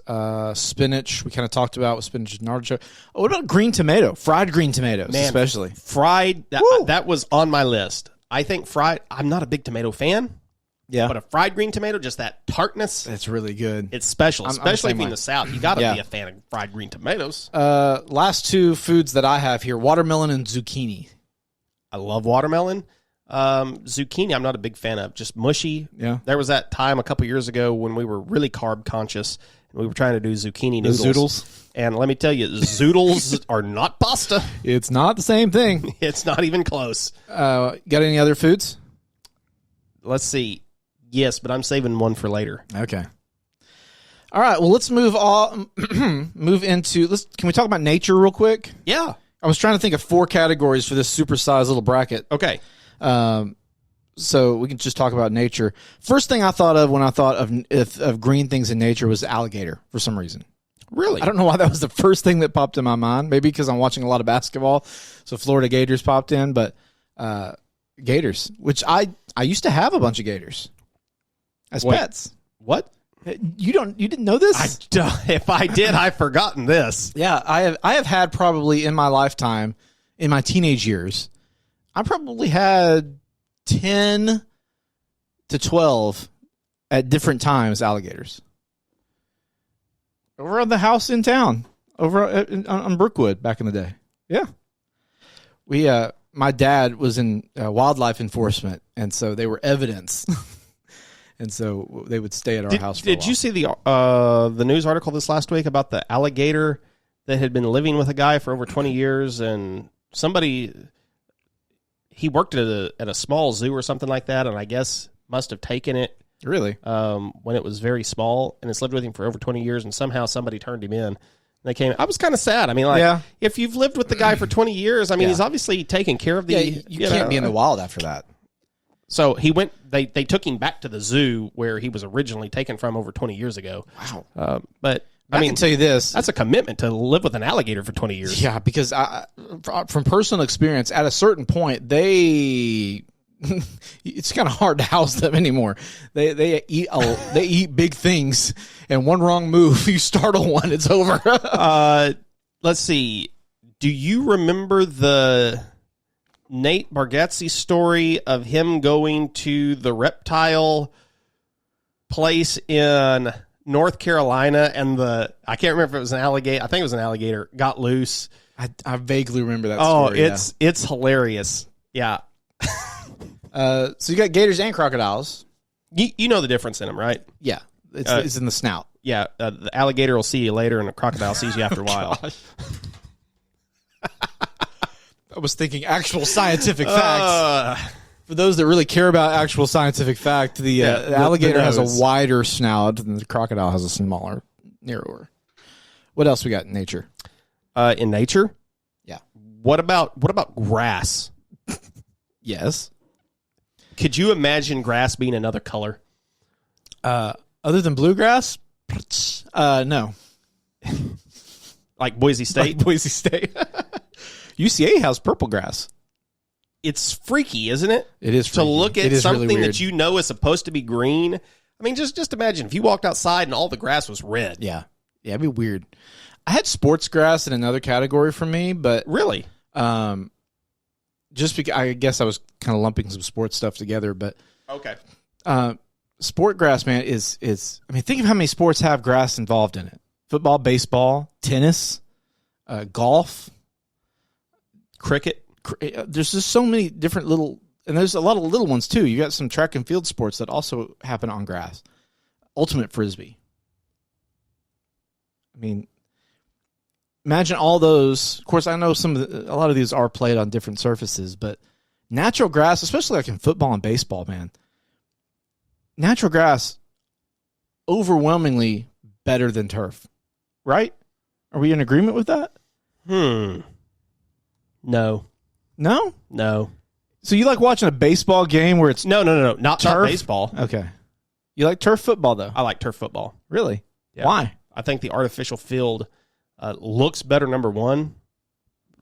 Spinach, we kind of talked about with spinach and artichoke. Oh, what about green tomato? Fried green tomatoes, especially. Fried, that was on my list. I think fried, I'm not a big tomato fan. Yeah. But a fried green tomato, just that tartness. It's really good. It's special, especially if you're in way. the South. You got to be a fan of fried green tomatoes. Last two foods that I have here, watermelon and zucchini. I love watermelon. Zucchini, I'm not a big fan of. Just mushy. Yeah. There was that time a couple years ago when we were really carb conscious and we were trying to do zucchini noodles. Zoodles. And let me tell you, zoodles are not pasta. It's not the same thing. It's not even close. Got any other foods? Let's see. Yes, but I'm saving one for later. Okay. All right. Well, let's move into. Can we talk about nature real quick? Yeah. I was trying to think of 4 categories for this supersized little bracket. Okay. So we can just talk about nature. First thing I thought of when I thought of green things in nature was alligator for some reason. Really? I don't know why that was the first thing that popped in my mind. Maybe because I'm watching a lot of basketball, so Florida Gators popped in. But gators, which I used to have a bunch of gators as pets. What? You didn't know this? If I did, I've forgotten this. Yeah, I have had probably in my lifetime, in my teenage years, I probably had 10 to 12 at different times alligators. Over at the house in town, on Brookwood back in the day. Yeah. My dad was in wildlife enforcement, and so they were evidence. And so they would stay at our house for a while. Did you see the news article this last week about the alligator that had been living with a guy for over 20 years, and he worked at a small zoo or something like that, and I guess must have taken it Really? When it was very small, and it's lived with him for over 20 years, and somehow somebody turned him in. And they came. I was kind of sad. I mean, if you've lived with the guy for 20 years, I mean, he's obviously taken care of the. Yeah, you can't be in the wild after that. So he went. They took him back to the zoo where he was originally taken from over 20 years ago. Wow. But I can tell you this: that's a commitment to live with an alligator for 20 years. Yeah, because from personal experience, at a certain point, it's kind of hard to house them anymore. They eat big things, and one wrong move, you startle one, it's over. Let's see. Do you remember the Nate Bargatze story of him going to the reptile place in North Carolina, and I can't remember if it was an alligator. I think it was an alligator. Got loose. I vaguely remember that story. Oh, it's hilarious. Yeah. So you got gators and crocodiles. You know the difference in them, right? Yeah, it's in the snout. Yeah, the alligator will see you later, and the crocodile sees you after a while. I was thinking actual scientific facts. For those that really care about actual scientific fact, the alligator has a wider snout, and the crocodile has a smaller, narrower. What else we got in nature? In nature? Yeah. What about grass? Yes. Could you imagine grass being another color? Other than bluegrass? No. Like Boise State? Like Boise State. UCA has purple grass. It's freaky, isn't it? It is freaky. To look at something really that you know is supposed to be green. I mean, just imagine if you walked outside and all the grass was red. Yeah. Yeah, it'd be weird. I had sports grass in another category for me, but really, just because I guess I was kind of lumping some sports stuff together, but okay. Sport grass, man, is I mean, think of how many sports have grass involved in it: football, baseball, tennis, golf, cricket. there's just so many different little, and there's a lot of little ones too. You got some track and field sports that also happen on grass. Ultimate Frisbee. I mean, imagine all those. Of course, I know a lot of these are played on different surfaces, but natural grass, especially like in football and baseball, man, natural grass overwhelmingly better than turf, right? Are we in agreement with that? No. No? No. So you like watching a baseball game where it's No. Not baseball. Okay. You like turf football, though? I like turf football. Really? Yeah. Why? I think the artificial field looks better, number one.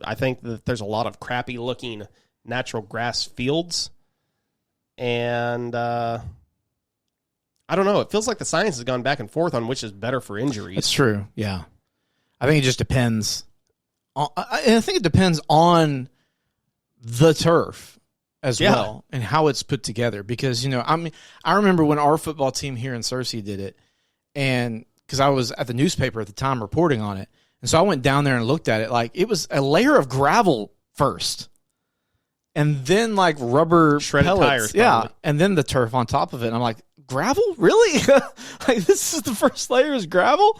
I think that there's a lot of crappy-looking natural grass fields. And I don't know. It feels like the science has gone back and forth on which is better for injuries. That's true, yeah. I think it just depends. I think it depends on the turf as well and how it's put together. Because, I remember when our football team here in Searcy did it, and because I was at the newspaper at the time reporting on it. And so I went down there and looked at it. Like, it was a layer of gravel first, and then like rubber shredded pellets. tires. Yeah, probably. and then the turf on top of it. And I'm like, gravel? Really? Like, this is the first layer is gravel?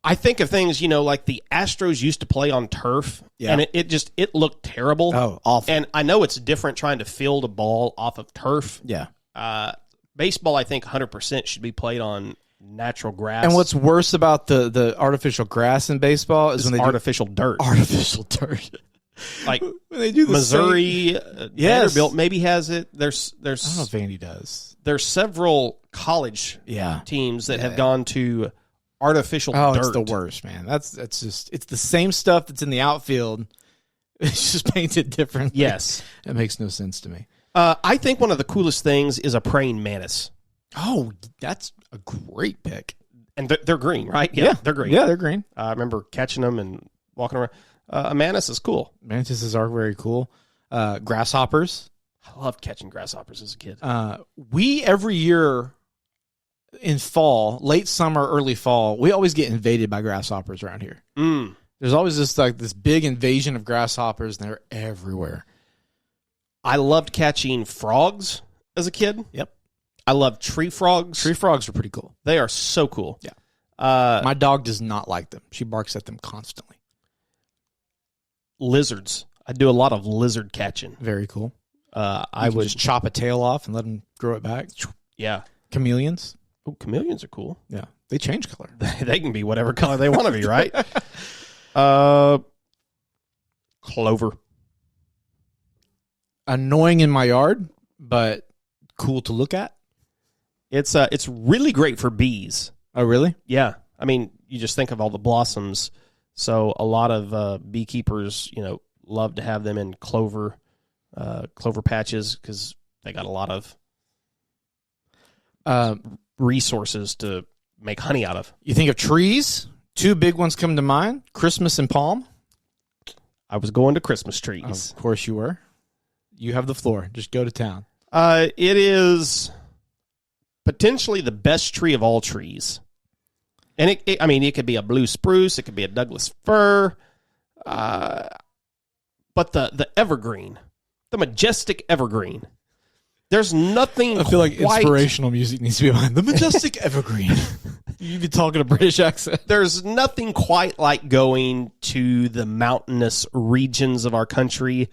I think of things, like the Astros used to play on turf, and it looked terrible. Oh, awful. And I know it's different trying to field a ball off of turf. Yeah. Baseball, I think 100% should be played on natural grass. And what's worse about the artificial grass in basebol is when they artificial dirt. Artificial dirt. Like when they do the Missouri, Vanderbilt maybe has it. There's I don't know if Vandy does. There's several college teams that have gone to artificial dirt. It's the worst, man. That's just, it's the same stuff that's in the outfield. It's just painted differently. Yes. It makes no sense to me. I think one of the coolest things is a praying mantis. Oh, that's a great pick. And they're green, right? Yeah, they're green. Yeah, they're green. I remember catching them and walking around. A mantis is cool. Mantises are very cool. Grasshoppers. I loved catching grasshoppers as a kid. We, every year in fall, late summer, early fall, we always get invaded by grasshoppers around here. There's always this big invasion of grasshoppers, and they're everywhere. I loved catching frogs as a kid. Yep. I love tree frogs. Tree frogs are pretty cool. They are so cool. Yeah. My dog does not like them. She barks at them constantly. Lizards. I do a lot of lizard catching. Very cool. I would just chop a tail off and let them grow it back. Yeah. Chameleons. Oh, chameleons are cool. Yeah. They change color. They can be whatever color they want to be, right? Clover. Annoying in my yard, but cool to look at. It's really great for bees. Oh, really? Yeah. I mean, you just think of all the blossoms. So a lot of beekeepers, love to have them in clover patches because they got a lot of resources to make honey out of. You think of trees? Two big ones come to mind: Christmas and palm. I was going to Christmas trees. Of course you were. You have the floor. Just go to town. It is potentially the best tree of all trees. And it could be a blue spruce, it could be a Douglas fir, but the evergreen, the majestic evergreen. There's nothing. I feel like inspirational music needs to be behind the majestic evergreen. You'd be talking a British accent. There's nothing quite like going to the mountainous regions of our country,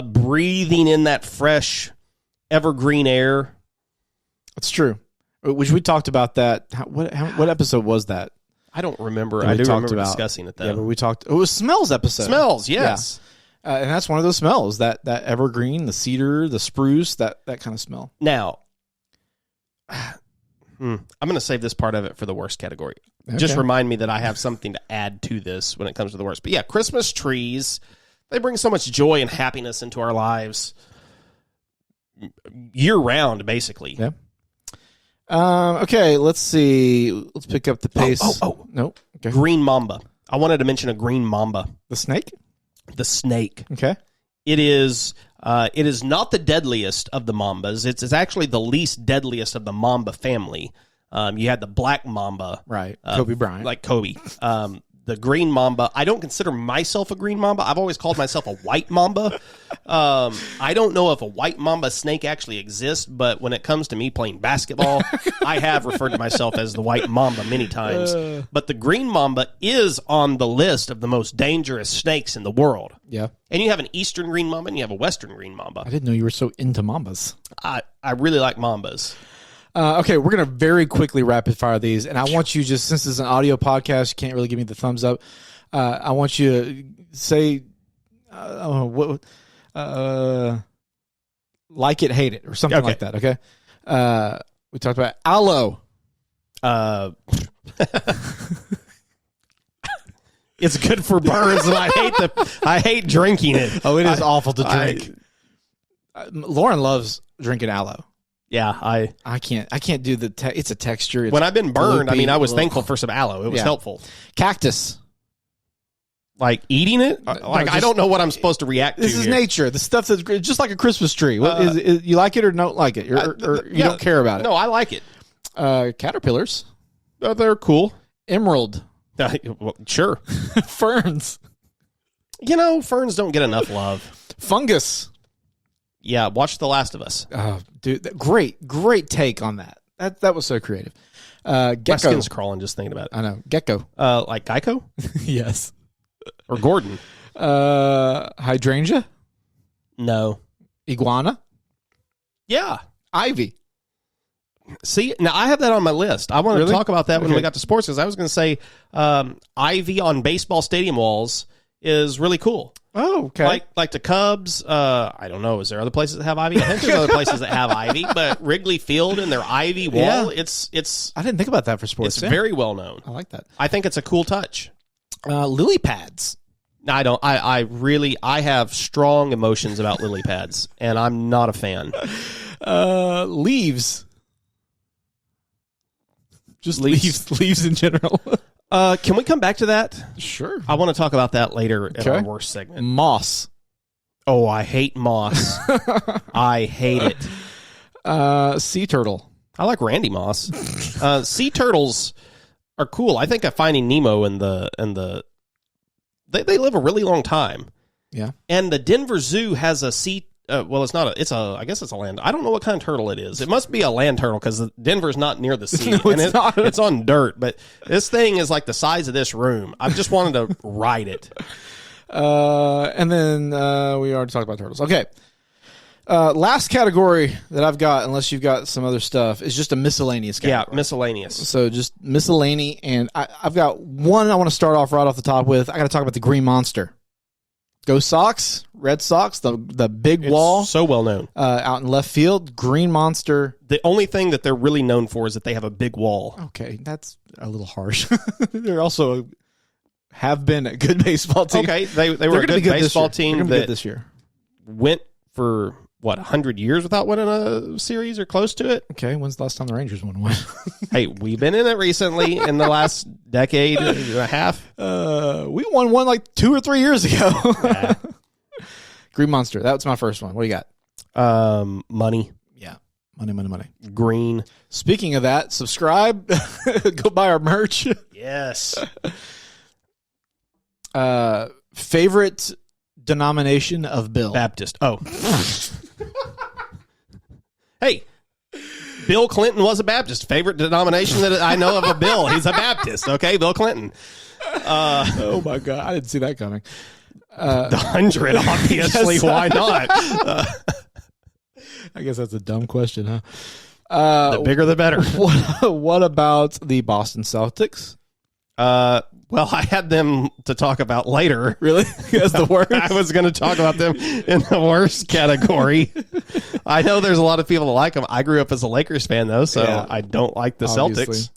breathing in that fresh evergreen air. It's true. Which we talked about that. What episode was that? I don't remember. I do remember discussing it though. Yeah, but we talked. It was smells episode. Smells, yes. Yeah. And that's one of those smells, that evergreen, the cedar, the spruce, that kind of smell. Now, I'm going to save this part of it for the worst category. Okay. Just remind me that I have something to add to this when it comes to the worst. But yeah, Christmas trees, they bring so much joy and happiness into our lives year-round, basically. Yeah. Okay, let's see. Let's pick up the pace. No. Okay. Green mamba. I wanted to mention a green mamba. The snake? The snake. Okay. It is not the deadliest of the mambas. It's actually the least deadliest of the mamba family. You had the black mamba. Right. Kobe Bryant. Like Kobe. the green mamba. I don't consider myself a green mamba. I've always called myself a white mamba. I don't know if a white mamba snake actually exists, but when it comes to me playing basketball, I have referred to myself as the white mamba many times. But the green mamba is on the list of the most dangerous snakes in the world. Yeah. And you have an eastern green mamba and you have a western green mamba. I didn't know you were so into mambas. I really like mambas. Okay, we're going to very quickly rapid fire these. And I want you just, since it's an audio podcast, you can't really give me the thumbs up. I want you to say, like it, hate it, or something like that, okay? We talked about aloe. It's good for burns, and I hate drinking it. Oh, it is awful to drink. Lauren loves drinking aloe. Yeah, I can't do it's a texture. It's when I've been burned, loopy, I was thankful for some aloe. It was helpful. Cactus. Like eating it? I don't know what I'm supposed to react to. This is nature. The stuff that's just like a Christmas tree. What is you like it or don't like it? Or you don't care about it? No, I like it. Caterpillars. They're cool. Emerald. Well, sure. Ferns. Ferns don't get enough love. Fungus. Yeah, watch The Last of Us. Oh, dude, great take on that. That was so creative. Gecko. My skin's crawling just thinking about it. I know. Gecko. Like Geico? Yes. Or Gordon? Hydrangea. No. Iguana. Yeah. Ivy. See, now I have that on my list. I want to talk about that when we got to sports, because I was going to say ivy on baseball stadium walls is really cool. Oh, okay. Like the Cubs. I don't know. Is there other places that have ivy? I think there's other places that have ivy, but Wrigley Field and their ivy wall, it's. I didn't think about that for sports. It's very well known. I like that. I think it's a cool touch. Lily pads. I don't. I have strong emotions about lily pads, and I'm not a fan. Leaves. Just leaves in general. Can we come back to that? Sure. I want to talk about that later in our worst segment. Moss. Oh, I hate moss. I hate it. Sea turtle. I like Randy Moss. Sea turtles are cool. I think Finding Nemo and they live a really long time. Yeah. And the Denver Zoo has a sea. Well, it's not I guess it's a land. I don't know what kind of turtle it is. It must be a land turtle, because Denver's not near the sea. No, it's not. It's on dirt, but this thing is like the size of this room. I've just wanted to ride it. And then we already talked about turtles. Okay. Last category that I've got, unless you've got some other stuff, is just a miscellaneous category. Yeah, miscellaneous. So just miscellany, and I've got one I want to start off right off the top with. I got to talk about the Green Monster. Go Sox, Red Sox, the big wall. So well known. Out in left field, Green Monster. The only thing that they're really known for is that they have a big wall. Okay, that's a little harsh. They're also have been a good baseball team. Okay, they were a good baseball team that this year went for, 100 years without winning a series or close to it? Okay, when's the last time the Rangers won one? Hey, we've been in it recently in the last decade and a half. We won one like 2 or 3 years ago. Green Monster. That was my first one. What do you got? Money. Yeah. Money. Green. Speaking of that, subscribe. Go buy our merch. Yes. Favorite denomination of bill? Baptist. Oh. Hey, Bill Clinton was a Baptist. Favorite denomination that I know of a Bill. He's a Baptist. Okay, Bill Clinton. Oh, my God. I didn't see that coming. The 100, obviously. Why not? I guess that's a dumb question, huh? The bigger, the better. What about the Boston Celtics? Well, I had them to talk about later. Really? As the worst? I was going to talk about them in the worst category. I know there's a lot of people that like them. I grew up as a Lakers fan, though, so I don't like the obviously. Celtics.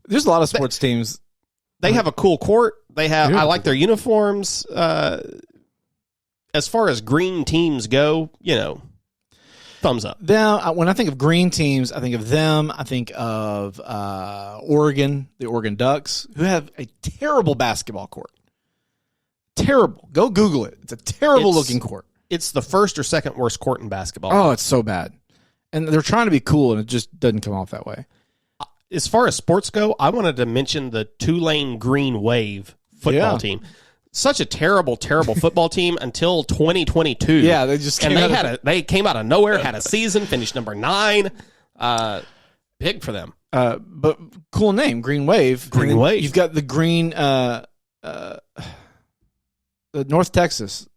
There's a lot of sports teams. They have a cool court. I like their uniforms. As far as green teams go, thumbs up. Now, when I think of green teams, I think of them. I think of Oregon, the Oregon Ducks, who have a terrible basketball court. Terrible. Go Google it. It's a terrible looking court. It's the first or second worst court in basketball. Oh, it's so bad. And they're trying to be cool, and it just doesn't come off that way. As far as sports go, I wanted to mention the Tulane Green Wave football team. Such a terrible football team until 2022. Yeah, they came out of nowhere, had a season, finished number 9. Big for them. But cool name, Green Wave. Green Wave. You've got the green, the North Texas,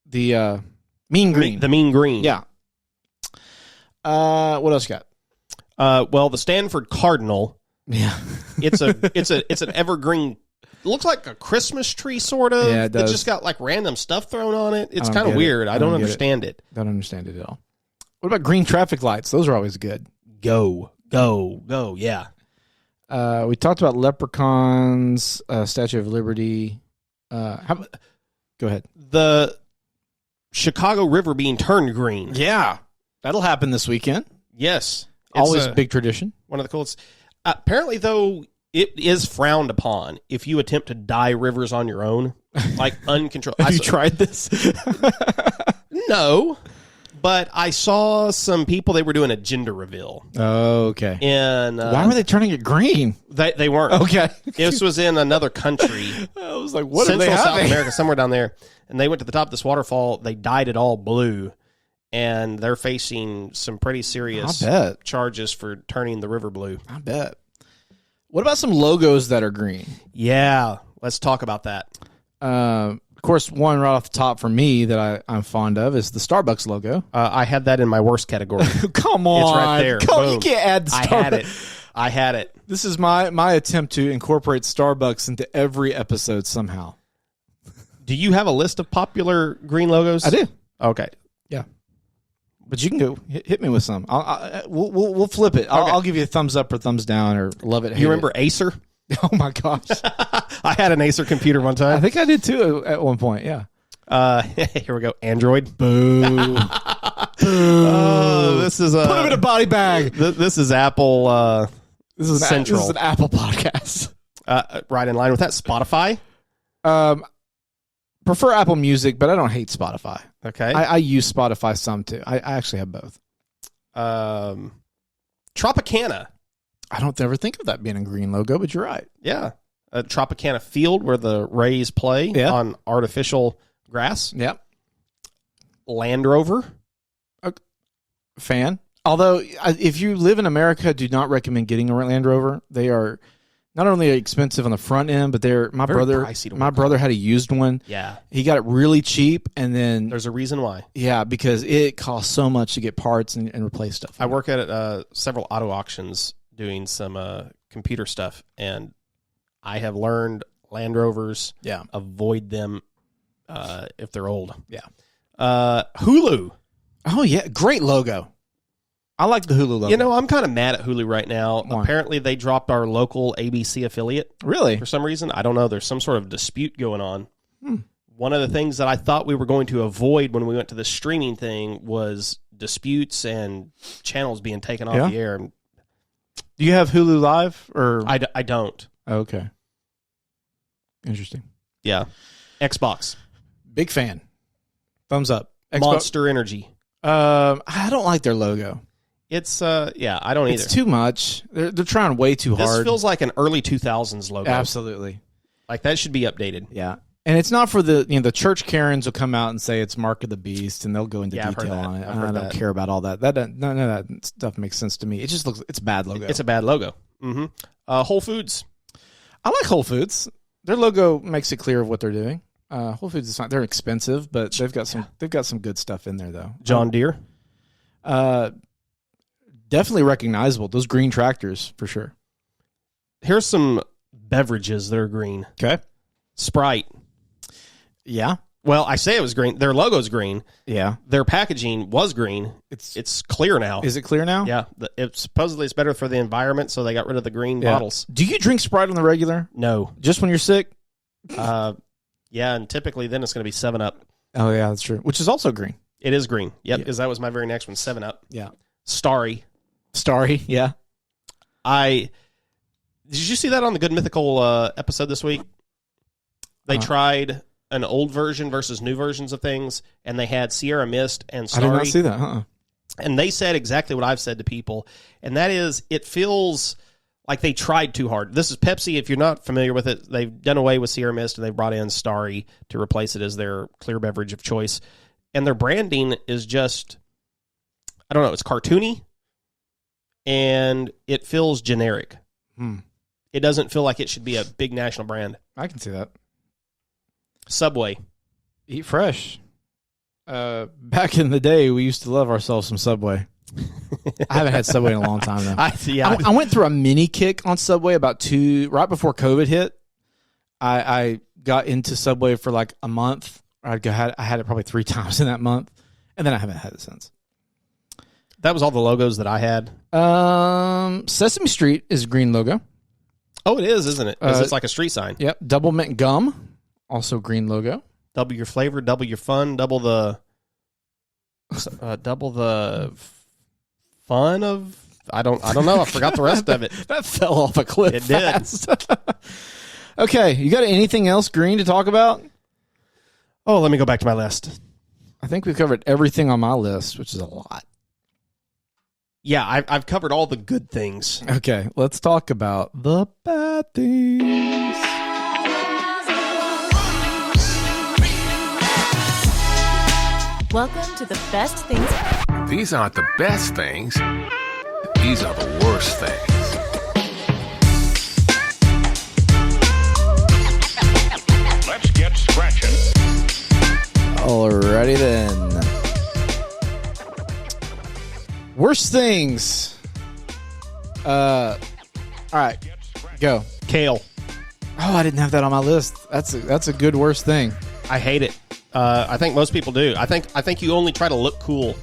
the Mean Green. The Mean Green. Yeah. What else you got? Well, the Stanford Cardinal. Yeah. It's an evergreen. It looks like a Christmas tree, sort of. Yeah, it does. It's just got like random stuff thrown on it. It's kind of weird. I don't understand it. Don't understand it at all. What about green traffic lights? Those are always good. Go. Yeah. We talked about leprechauns, Statue of Liberty. Go ahead. The Chicago River being turned green. Yeah. That'll happen this weekend. Yes. Always a big tradition. One of the coolest. Apparently, though, it is frowned upon if you attempt to dye rivers on your own, like uncontrolled. Have you tried this? No, but I saw some people, they were doing a gender reveal. Oh, okay. And why were they turning it green? They weren't. Okay. This was in another country. I was like, what Central are they South having? America, somewhere down there. And they went to the top of this waterfall. They dyed it all blue. And they're facing some pretty serious charges for turning the river blue. I bet. What about some logos that are green? Yeah, let's talk about that. Of course, one right off the top for me that I'm fond of is the Starbucks logo. I had that in my worst category. Come on. It's right there. You can't add the Starbucks. I had it. This is my attempt to incorporate Starbucks into every episode somehow. Do you have a list of popular green logos? I do. Okay. Yeah. But you can go hit me with some. We'll flip it. I'll give you a thumbs up or thumbs down or love it. You remember Acer? Oh my gosh! I had an Acer computer one time. I think I did too at one point. Yeah. Here we go. Android. Boo. Oh, this is put him in a body bag. This is Apple. This is Central. This is an Apple podcast. Right in line with that. Spotify. Prefer Apple Music, but I don't hate Spotify. Okay. I use Spotify some too. I actually have both. Tropicana. I don't ever think of that being a green logo, but you're right. Yeah. Tropicana Field where the Rays play on artificial grass. Yep. Land Rover. Fan. Although, if you live in America, do not recommend getting a Land Rover. They are not only expensive on the front end, but my brother had a used one. Yeah. He got it really cheap, and then there's a reason why. Yeah, because it costs so much to get parts and replace stuff. I work at several auto auctions doing some computer stuff, and I have learned Land Rovers. Yeah. Avoid them if they're old. Yeah. Hulu. Oh yeah, great logo. I like the Hulu logo. You know, I'm kind of mad at Hulu right now. Why? Apparently, they dropped our local ABC affiliate. Really? For some reason. I don't know. There's some sort of dispute going on. One of the things that I thought we were going to avoid when we went to the streaming thing was disputes and channels being taken off the air. Do you have Hulu Live? Or I don't. Okay. Interesting. Yeah. Xbox. Big fan. Thumbs up. Monster Energy. I don't like their logo. It's I don't either. It's too much. They're trying way too hard. This feels like an early 2000s logo. Absolutely. Like that should be updated. Yeah. And it's not for the church Karens will come out and say it's Mark of the Beast and they'll go into detail on it. I don't care about all that. None of that stuff makes sense to me. It just it's a bad logo. It's a bad logo. Mm-hmm. Whole Foods. I like Whole Foods. Their logo makes it clear of what they're doing. Whole Foods is fine. They're expensive, but they've got some good stuff in there though. John Deere. Definitely recognizable. Those green tractors for sure. Here's some beverages that are green. Okay. Sprite. Yeah. Well, I say it was green. Their logo's green. Yeah. Their packaging was green. It's clear now. Is it clear now? Yeah. Supposedly it's better for the environment, so they got rid of the green bottles. Do you drink Sprite on the regular? No. Just when you're sick? Yeah, and typically then it's going to be 7-Up. Oh, yeah, that's true. Which is also green. It is green. Yep, because that was my very next one, 7-Up. Yeah. Starry, yeah. Did you see that on the Good Mythical episode this week? They tried an old version versus new versions of things, and they had Sierra Mist and Starry. I did not see that. And they said exactly what I've said to people, and that is it feels like they tried too hard. This is Pepsi. If you're not familiar with it, they've done away with Sierra Mist and they've brought in Starry to replace it as their clear beverage of choice. And their branding is just, I don't know, it's cartoony and it feels generic. It doesn't feel like it should be a big national brand. I can see that. Subway. Eat fresh. Back in the day, we used to love ourselves some Subway. I haven't had Subway in a long time, though. I went through a mini kick on Subway right before COVID hit. I got into Subway for like a month. I had it probably 3 times in that month, and then I haven't had it since. That was all the logos that I had. Sesame Street is a green logo. Oh, it is, isn't it? It's like a street sign. Yep. Double Mint Gum, also green logo. Double your flavor, double your fun, double the fun of. I don't know. I forgot the rest of it. That fell off a cliff. It fast. Did. Okay, you got anything else green to talk about? Oh, let me go back to my list. I think we've covered everything on my list, which is a lot. Yeah, I've covered all the good things. Okay, let's talk about the bad things. Welcome to the best things. These aren't the best things. These are the worst things. Let's get scratching. Alrighty then. Worst things. All right, go. Kale. Oh, I didn't have that on my list. That's a good worst thing. I hate it. I think most people do. I think you only try to look cool.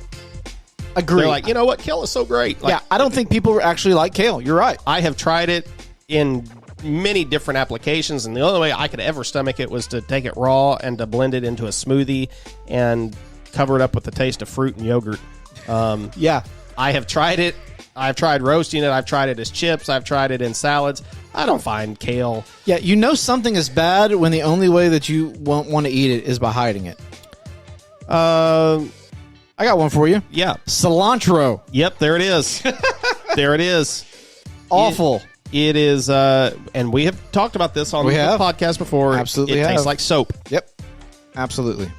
Agree. They're like, you know what? Kale is so great. Like, yeah, I don't think people actually like kale. You're right. I have tried it in many different applications, and the only way I could ever stomach it was to take it raw and to blend it into a smoothie and cover it up with the taste of fruit and yogurt. Yeah. I have tried it. I've tried roasting it. I've tried it as chips. I've tried it in salads. I don't find kale. Yeah, you know something is bad when the only way that you won't want to eat it is by hiding it. I got one for you. Yeah. Cilantro. Yep, there it is. There it is. Awful. It is, and we have talked about this on the podcast before. Absolutely It tastes like soap. Yep. Absolutely.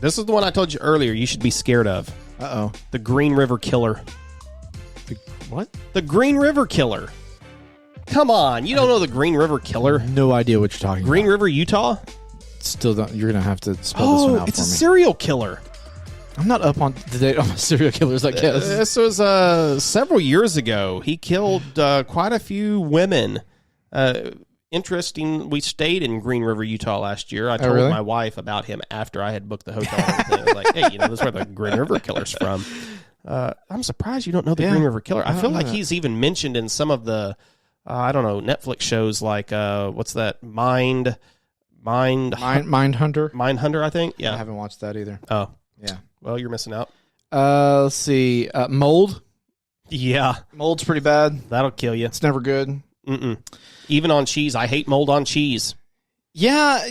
This is the one I told you earlier you should be scared of. Uh-oh. The Green River Killer. What? The Green River Killer. Come on. You don't know the Green River Killer? No idea what you're talking Green about. River, Utah? Still don't. You're going to have to spell this one out for me. It's a serial killer. I'm not up on to date on my serial killers, I guess. This was several years ago. He killed quite a few women. Interesting. We stayed in Green River, Utah last year. I told my wife about him after I had booked the hotel and everything. I was like, hey, this is where the Green River Killer's from. I'm surprised you don't know the Green River Killer. I feel like he's even mentioned in some of the, I don't know, Netflix shows like, what's that? Mindhunter? Mindhunter, I think. Yeah. I haven't watched that either. Oh. Yeah. Well, you're missing out. Let's see. Mold. Yeah. Mold's pretty bad. That'll kill you. It's never good. Mm-mm. Even on cheese. I hate mold on cheese. Yeah,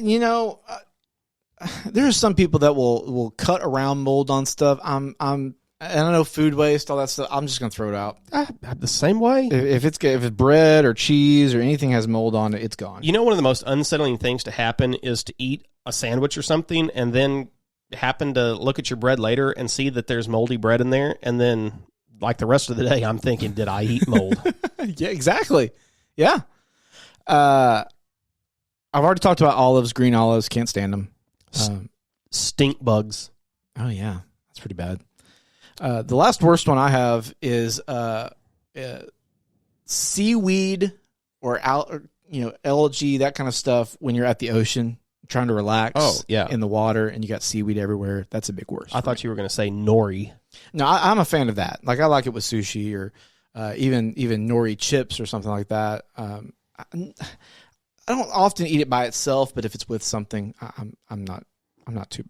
there are some people that will cut around mold on stuff. I don't know, food waste, all that stuff. I'm just gonna throw it out. The same way. If it's bread or cheese or anything has mold on it, it's gone. One of the most unsettling things to happen is to eat a sandwich or something and then happen to look at your bread later and see that there's moldy bread in there, and then like the rest of the day, I'm thinking, did I eat mold? Yeah, exactly. Yeah. I've already talked about olives, green olives. Can't stand them. Stink bugs. Oh yeah, that's pretty bad. The last worst one I have is seaweed or algae, that kind of stuff. When you're at the ocean trying to relax, in the water, and you got seaweed everywhere. That's a big worst. I thought you were going to say nori. No, I'm a fan of that. Like I like it with sushi or even nori chips or something like that. I don't often eat it by itself, but if it's with something, I'm not too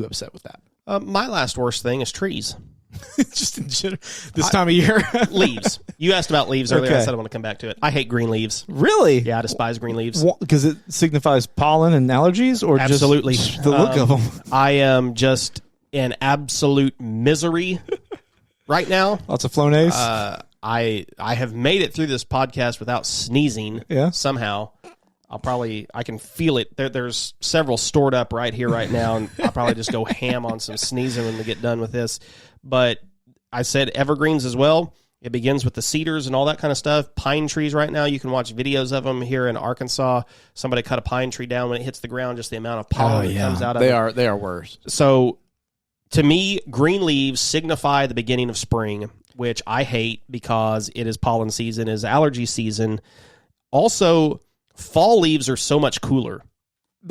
upset with that. My last worst thing is trees. Just in general, this time of year. Leaves. You asked about leaves earlier. Okay. I said I want to come back to it. I hate green leaves. Really? Yeah, I despise green leaves. Because it signifies pollen and allergies, or absolutely just the look of them. I am just in absolute misery right now. Lots of Flonase. I have made it through this podcast without sneezing. Yeah. Somehow. I can feel it. There's several stored up right here, right now, and I'll probably just go ham on some sneezing when we get done with this. But I said evergreens as well. It begins with the cedars and all that kind of stuff. Pine trees right now, you can watch videos of them here in Arkansas. Somebody cut a pine tree down when it hits the ground, just the amount of pollen that comes out of it. They are worse. So to me, green leaves signify the beginning of spring, which I hate because it is pollen season, it is allergy season. Also, fall leaves are so much cooler.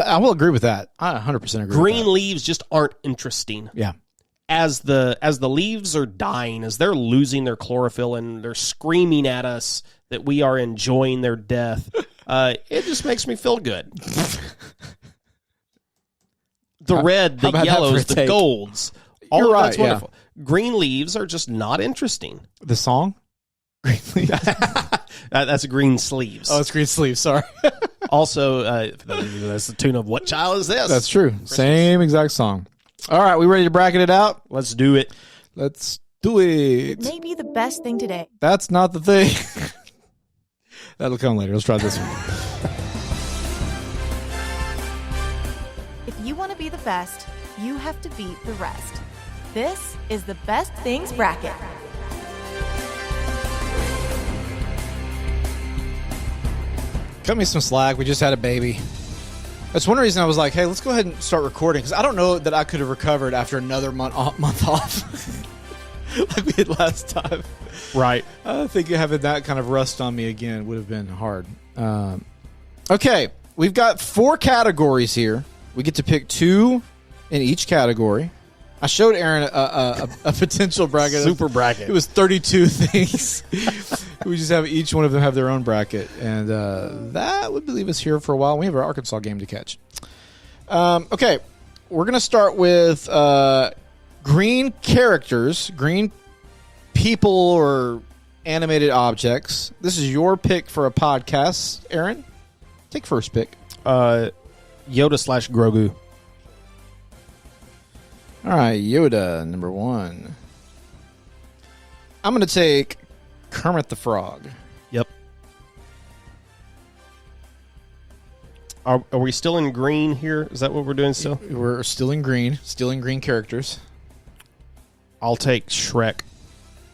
I will agree with that. I 100% agree Green with that. leaves just aren't interesting. Yeah. As the leaves are dying, as they're losing their chlorophyll and they're screaming at us that we are enjoying their death, it just makes me feel good. The red, the yellows, the golds, all of that's wonderful. Green leaves are just not interesting. The song? Green leaves. That's green sleeves. Oh, it's green sleeves. Sorry. Also, that's the tune of What Child Is This? That's true. Same exact song. All right, we ready to bracket it out? Let's do it. Let's do it. Maybe the best thing today. That's not the thing. That'll come later. Let's try this one. If you want to be the best, you have to beat the rest. This is the Best Things Bracket. Cut me some slack. We just had a baby. That's one reason I was like, hey, let's go ahead and start recording, because I don't know that I could have recovered after another month off like we did last time. Right. I think having that kind of rust on me again would have been hard. Okay, we've got 4 categories here. We get to pick 2 in each category. I showed Aaron a potential bracket. Super bracket. It was 32 things. We just have each one of them have their own bracket, and that would leave us here for a while. We have our Arkansas game to catch. Okay, we're going to start with green characters, green people or animated objects. This is your pick for a podcast. Aaron, take first pick. Yoda/Grogu. All right, Yoda, number 1. I'm going to take Kermit the Frog. Yep. Are we still in green here? Is that what we're doing still? We're still in green characters. I'll take Shrek.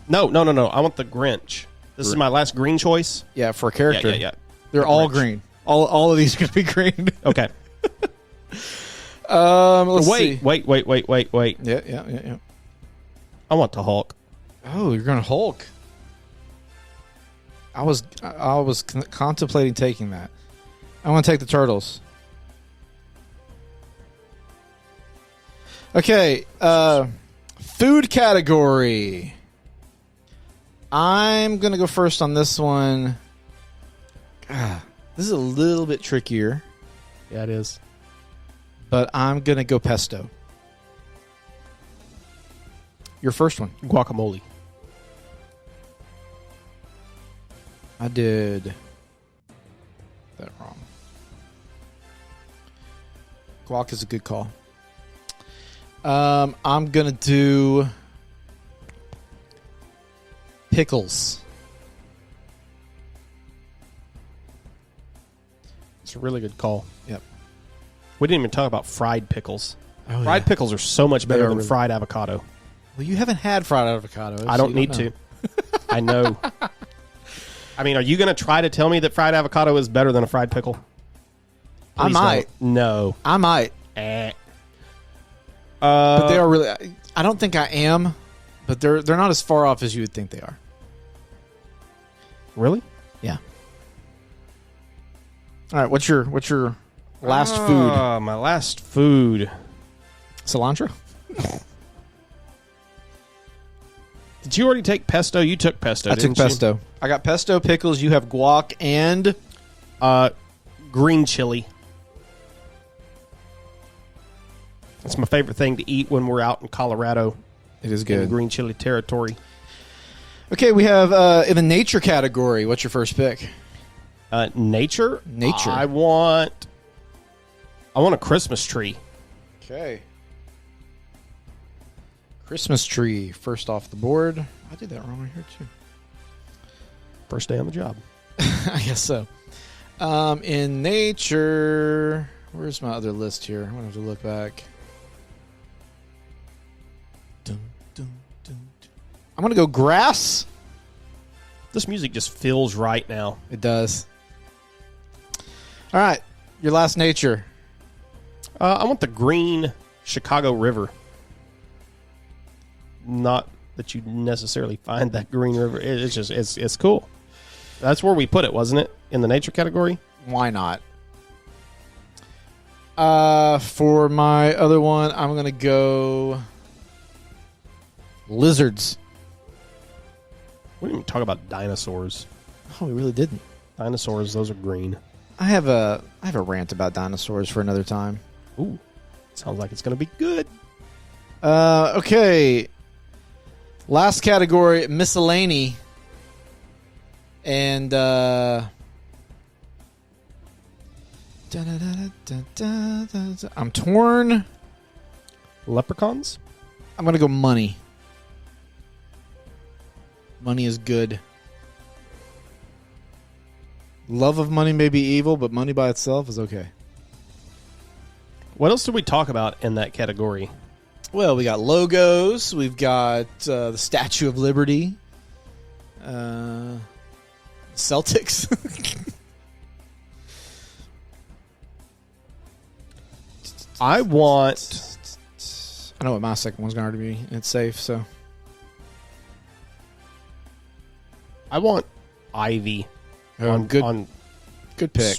No. I want the Grinch. This is my last green choice. Yeah, for a character. Yeah. They're all green. All of these are going to be green. Okay. Let's see. Wait. Yeah. I want the Hulk. Oh, you're going to Hulk. I was contemplating taking that. I want to take the Turtles. Okay, food category. I'm going to go first on this one. This is a little bit trickier. Yeah, it is. But I'm going to go pesto. Your first one. Guacamole. I did that wrong. Guac is a good call. I'm going to do pickles. It's a really good call. Yep. We didn't even talk about fried pickles. Oh, Fried pickles are so much better than really- fried avocado. Well, you haven't had fried avocado. I don't need to. I know. I mean, are you going to try to tell me that fried avocado is better than a fried pickle? I Please might. don't. No. I might. But they are really... I don't think I am, but they're not as far off as you would think they are. Really? Yeah. All right, what's your last food? My last food. Cilantro? Did you already take pesto? You took pesto, I didn't took pesto. I got pesto, pickles. You have guac and... green chili. It's my favorite thing to eat when we're out in Colorado. It is In good. green chili territory. Okay, we have in the nature category. What's your first pick? Nature? Nature. I want a Christmas tree. Okay. Christmas tree first off the board. I did that wrong right here too. First day on the job. I guess so. In nature, where's my other list here? I'm going to have to look back. Dun, dun, dun, dun. I'm going to go grass. This music just feels right now. It does. All right. Your last nature. I want the green Chicago River. Not that you necessarily find that green river. It's just it's cool. That's where we put it, wasn't it? In the nature category? Why not? For my other one, I'm going to go lizards. We didn't even talk about dinosaurs. Oh, we really didn't. Dinosaurs, those are green. I have a rant about dinosaurs for another time. Ooh. Sounds like it's going to be good. Okay. Last category, miscellany. And I'm torn. Leprechauns? I'm going to go money. Money is good. Love of money may be evil, but money by itself is okay. What else did we talk about in that category? Well, we got logos. We've got the Statue of Liberty. Celtics. I want... I know what my second one's going to be. It's safe, so. I want ivy On good pick.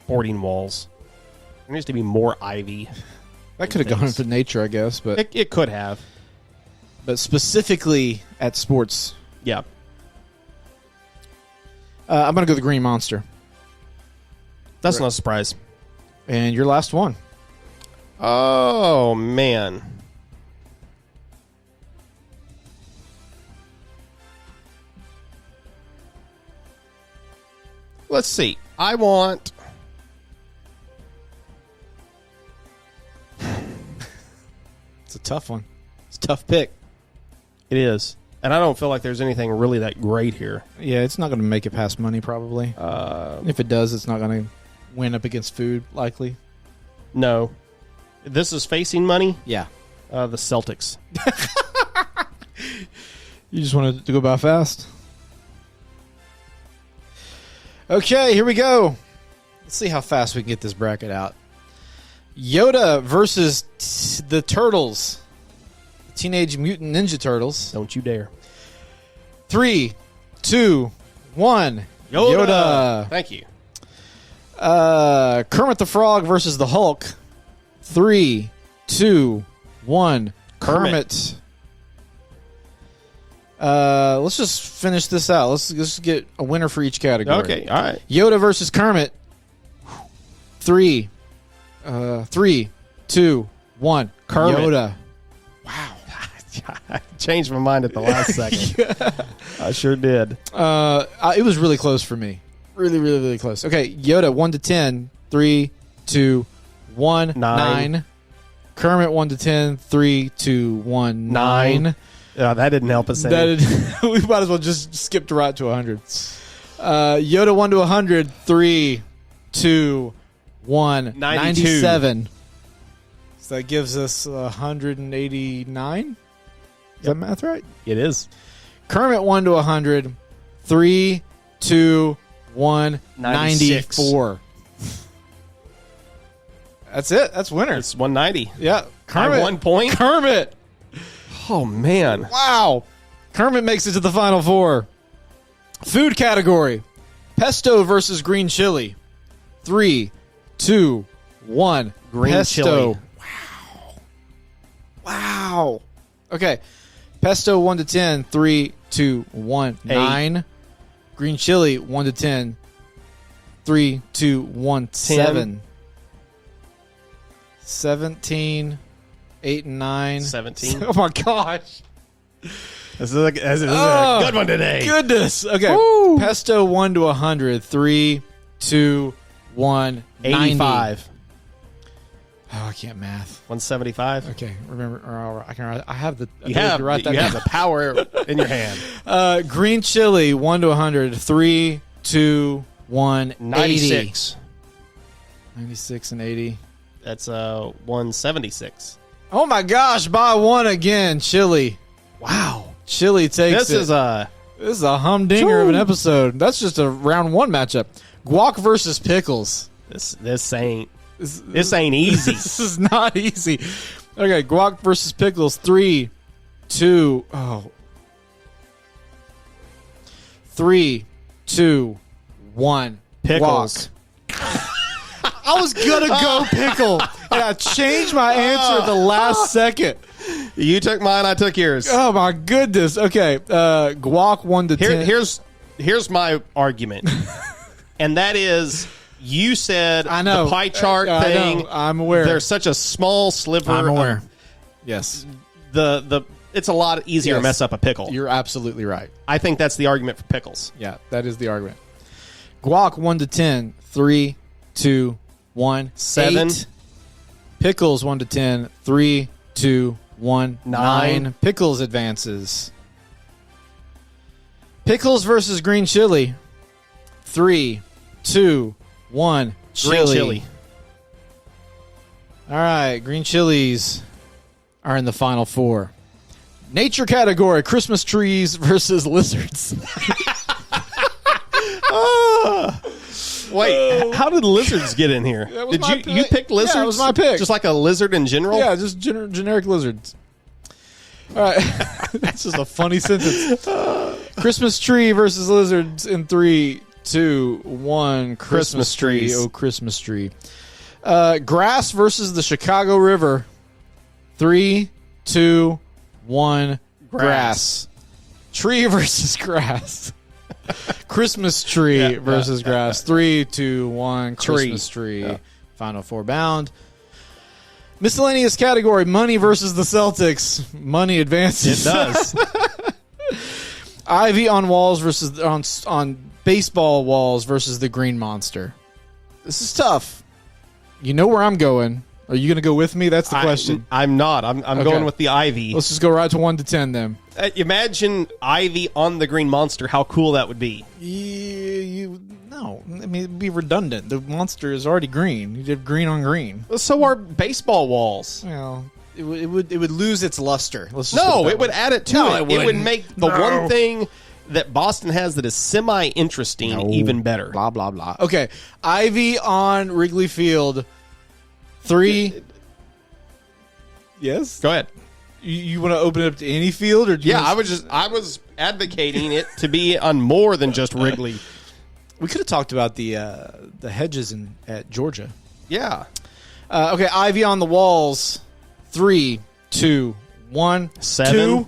sporting walls. There needs to be more ivy. That could have gone for nature, I guess, but It could have. specifically at sports. Yeah. I'm going to go the Green Monster. That's not a surprise. And your last one. Oh, man. Let's see. I want... It's a tough one. It's a tough pick. It is. And I don't feel like there's anything really that great here. Yeah, it's not going to make it past money, probably. If it does, it's not going to win up against food, likely. No. This is facing money? Yeah. The Celtics. You just wanted to go by fast? Okay, here we go. Let's see how fast we can get this bracket out. Yoda versus the Turtles. Teenage Mutant Ninja Turtles. Don't you dare. 3, 2, 1. Yoda. Thank you. Kermit the Frog versus the Hulk. 3, 2, 1. Kermit. Let's just finish this out. Let's get a winner for each category. Okay, all right. Yoda versus Kermit. 3, 2, 1. Kermit. Yoda. I changed my mind at the last second. I sure did. It was really close for me. Really, really, really close. Okay, Yoda 1 to 10. 3, 2, 1. 9. Kermit 1 to 10. 3, 2, 1. 9. That didn't help us any. We might as well just skip right to 100. Yoda 1 to 100. 3, 2, 1. 97. So that gives us 189. Is that math right? It is. Kermit 1 to 100. 3, 2, 1. 94. That's it. That's winner. It's 190. Yeah. By 1 point? Kermit. Oh, man. Wow. Kermit makes it to the final four. Food category. Pesto versus green chili. 3, 2, 1. Green Pesto. chili. Wow. Okay. Pesto 1 to 10. 3, 2, 1. 9. Green chili 1 to 10. 3, 2, 1. 7. 17. 8 and 9. 17. Oh my gosh. This is a good one today. Goodness. Okay. Woo. Pesto 1 to 100. 3, 2, 1. 85. Oh, I can't math. 175. Okay, remember. I have the. You have the power in your hand. Green chili, 1 to 100. 3, 2, 1. 96. 96 and 80. That's 176. Oh my gosh! By one again, chili. Wow. Chili takes This it. This is a humdinger of an episode. That's just a round one matchup. Guac versus pickles. This ain't easy. This is not easy. Okay, guac versus pickles. 3, 2. 3, 2, 1. Pickles. Guac. I was gonna go pickle, and I changed my answer at the last second. You took mine, I took yours. Oh my goodness. Okay, guac 1 to 10. Here's my argument, and that is, you said I know the pie chart I thing. know. I'm aware. There's such a small sliver. I'm aware. Of Yes, it's a lot easier to mess up a pickle. You're absolutely right. I think that's the argument for pickles. Yeah, that is the argument. Guac 1 to 10. 3, 2, 1. 7. 8. Pickles 1 to 10. 3, 2, 1. 9. Pickles advances. Pickles versus green chili. 3, 2, 1. Green chili. All right, green chilies are in the final four. Nature category: Christmas trees versus lizards. Wait, how did lizards get in here? That was Did my you pick. pick lizards? Yeah, it was my pick. Just like a lizard in general? Yeah, just generic lizards. All right, that's just a funny sentence. Christmas tree versus lizards in 3, 2, 1. Christmas trees. Oh, Christmas tree. Grass versus the Chicago River. 3, 2, 1. Grass. Tree versus grass. Christmas tree versus grass. 3, 2, 1. Christmas tree. Yeah. Final four bound. Miscellaneous category: money versus the Celtics. Money advances. It does. Ivy on walls versus on baseball walls versus the Green Monster. This is tough. You know where I'm going. Are you going to go with me? That's the question. I'm not. I'm Okay. going with the Ivy. Let's just go right to 1 to 10 then. Imagine Ivy on the Green Monster. How cool that would be. No. I mean, it'd be redundant. The monster is already green. You did green on green. So are baseball walls. Well, it would lose its luster. Let's just put No, that it would way. add it to No, it. it It would wouldn't. make the No. one thing that Boston has that is semi-interesting even better. Blah, blah, blah. Okay. Ivy on Wrigley Field. 3. Yes? Go ahead. You want to open it up to any field? Or do you Yeah, wanna- I was advocating it to be on more than just Wrigley. We could have talked about the hedges at Georgia. Yeah. Okay, Ivy on the walls. 3, 2, 1. 7.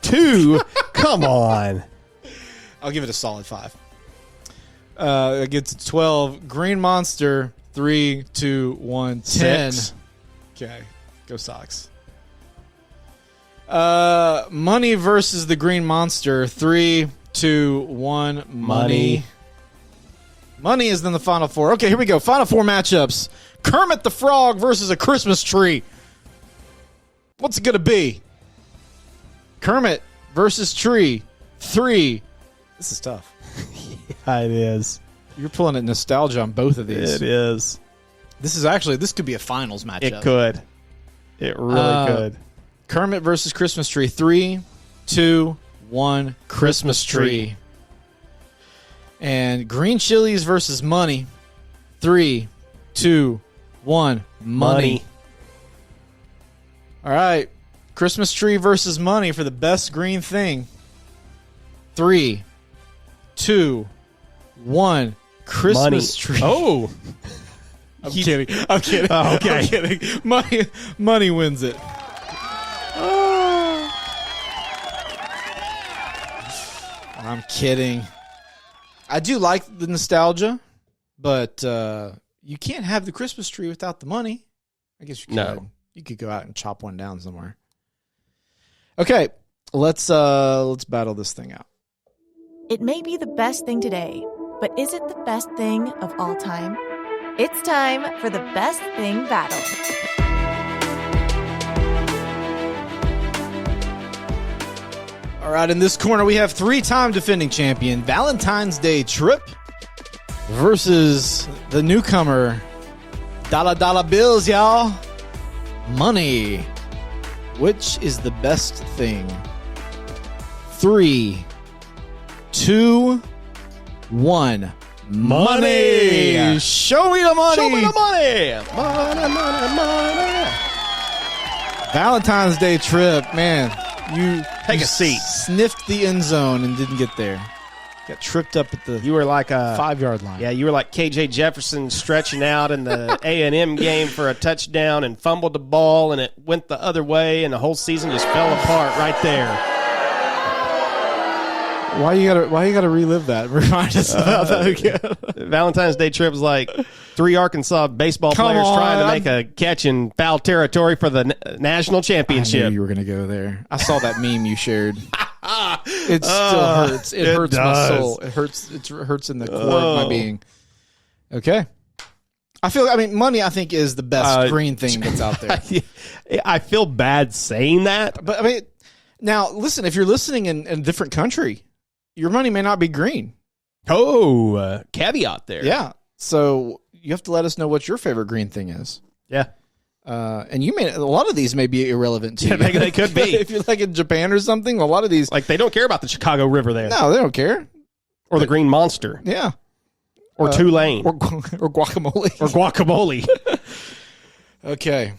2. Come on. I'll give it a solid 5. It gets 12. Green Monster. 3, 2, 1. 10. 6. Okay, go Sox. Money versus the Green Monster. 3, 2, 1. Money. Money is in the final four. Okay, here we go. Final four matchups. Kermit the Frog versus a Christmas tree. What's it going to be? Kermit versus tree. 3. This is tough. It is. You're pulling at nostalgia on both of these. It is. This could be a finals matchup. It could. It really could. Kermit versus Christmas tree. 3, 2, 1. Christmas tree. And green chilies versus money. 3, 2, 1. Money. All right. Christmas tree versus money for the best green thing. 3, 2, 1. Christmas tree. Oh. I'm kidding. I'm kidding. Oh, okay. I'm kidding. Money wins it. I'm kidding. I do like the nostalgia, but you can't have the Christmas tree without the money. I guess you could. No. You could go out and chop one down somewhere. Okay, let's battle this thing out. It may be the best thing today, but is it the best thing of all time? It's time for the best thing battle. All right, in this corner, we have three-time defending champion Valentine's Day Trip versus the newcomer Dollar Bills, y'all. Money. Which is the best thing? 3, 2, 1. Money. Show me the money. Show me the money. Money. Valentine's Day Trip, man. You Take a seat. Sniffed the end zone and didn't get there. Got tripped up at the You were like a 5-yard line. Yeah, you were like KJ Jefferson stretching out in the A&M game for a touchdown and fumbled the ball, and it went the other way, and the whole season just fell apart right there. Why you gotta relive that? Remind us about that again. Valentine's Day Trip was like 3 Arkansas baseball players trying to make a catch in foul territory for the national I championship. knew you were gonna go there. I saw that meme you shared. It still hurts. It hurts my soul. It hurts. It hurts in the core of my being. Okay. Money, I think, is the best green thing that's out there. I feel bad saying that. But, now, listen, if you're listening in a different country, your money may not be green. Caveat there. Yeah. So you have to let us know what your favorite green thing is. Yeah. And a lot of these may be irrelevant to you. They could be. If you're like in Japan or something, a lot of these. Like, they don't care about the Chicago River there. No, they don't care. Or the Green Monster. Yeah. Or Tulane. Or guacamole. Or guacamole. Okay.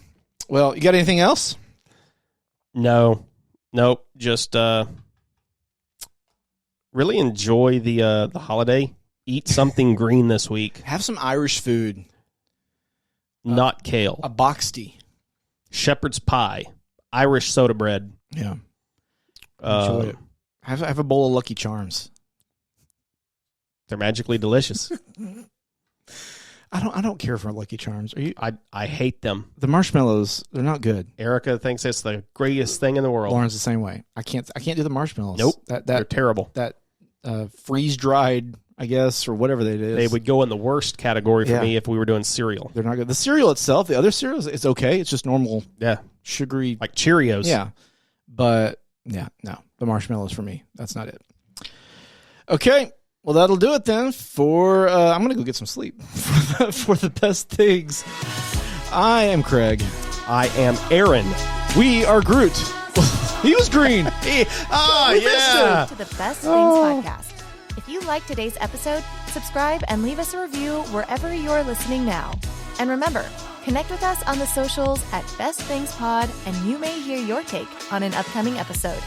Well, you got anything else? No. Nope. Just really enjoy the holiday. Eat something green this week. Have some Irish food. Not kale. A boxty. Shepherd's pie. Irish soda bread. Yeah. Enjoy it. Have a bowl of Lucky Charms. They're magically delicious. I don't care for Lucky Charms. Are you? I hate them. The marshmallows, they're not good. Erica thinks it's the greatest thing in the world. Lauren's the same way. I can't do the marshmallows. Nope. They're terrible. That freeze dried, I guess, or whatever that is. They would go in the worst category for me if we were doing cereal. They're not good. The cereal itself, the other cereals, it's okay. It's just normal, sugary, like Cheerios. Yeah, but no, the marshmallows for me. That's not it. Okay. Well, that'll do it then for, I'm going to go get some sleep for the best things. I am Craig. I am Aaron. We are Groot. He was green. Yeah. To the Best Things Podcast. If you liked today's episode, subscribe and leave us a review wherever you're listening now. And remember, connect with us on the socials at Best Things Pod, and you may hear your take on an upcoming episode.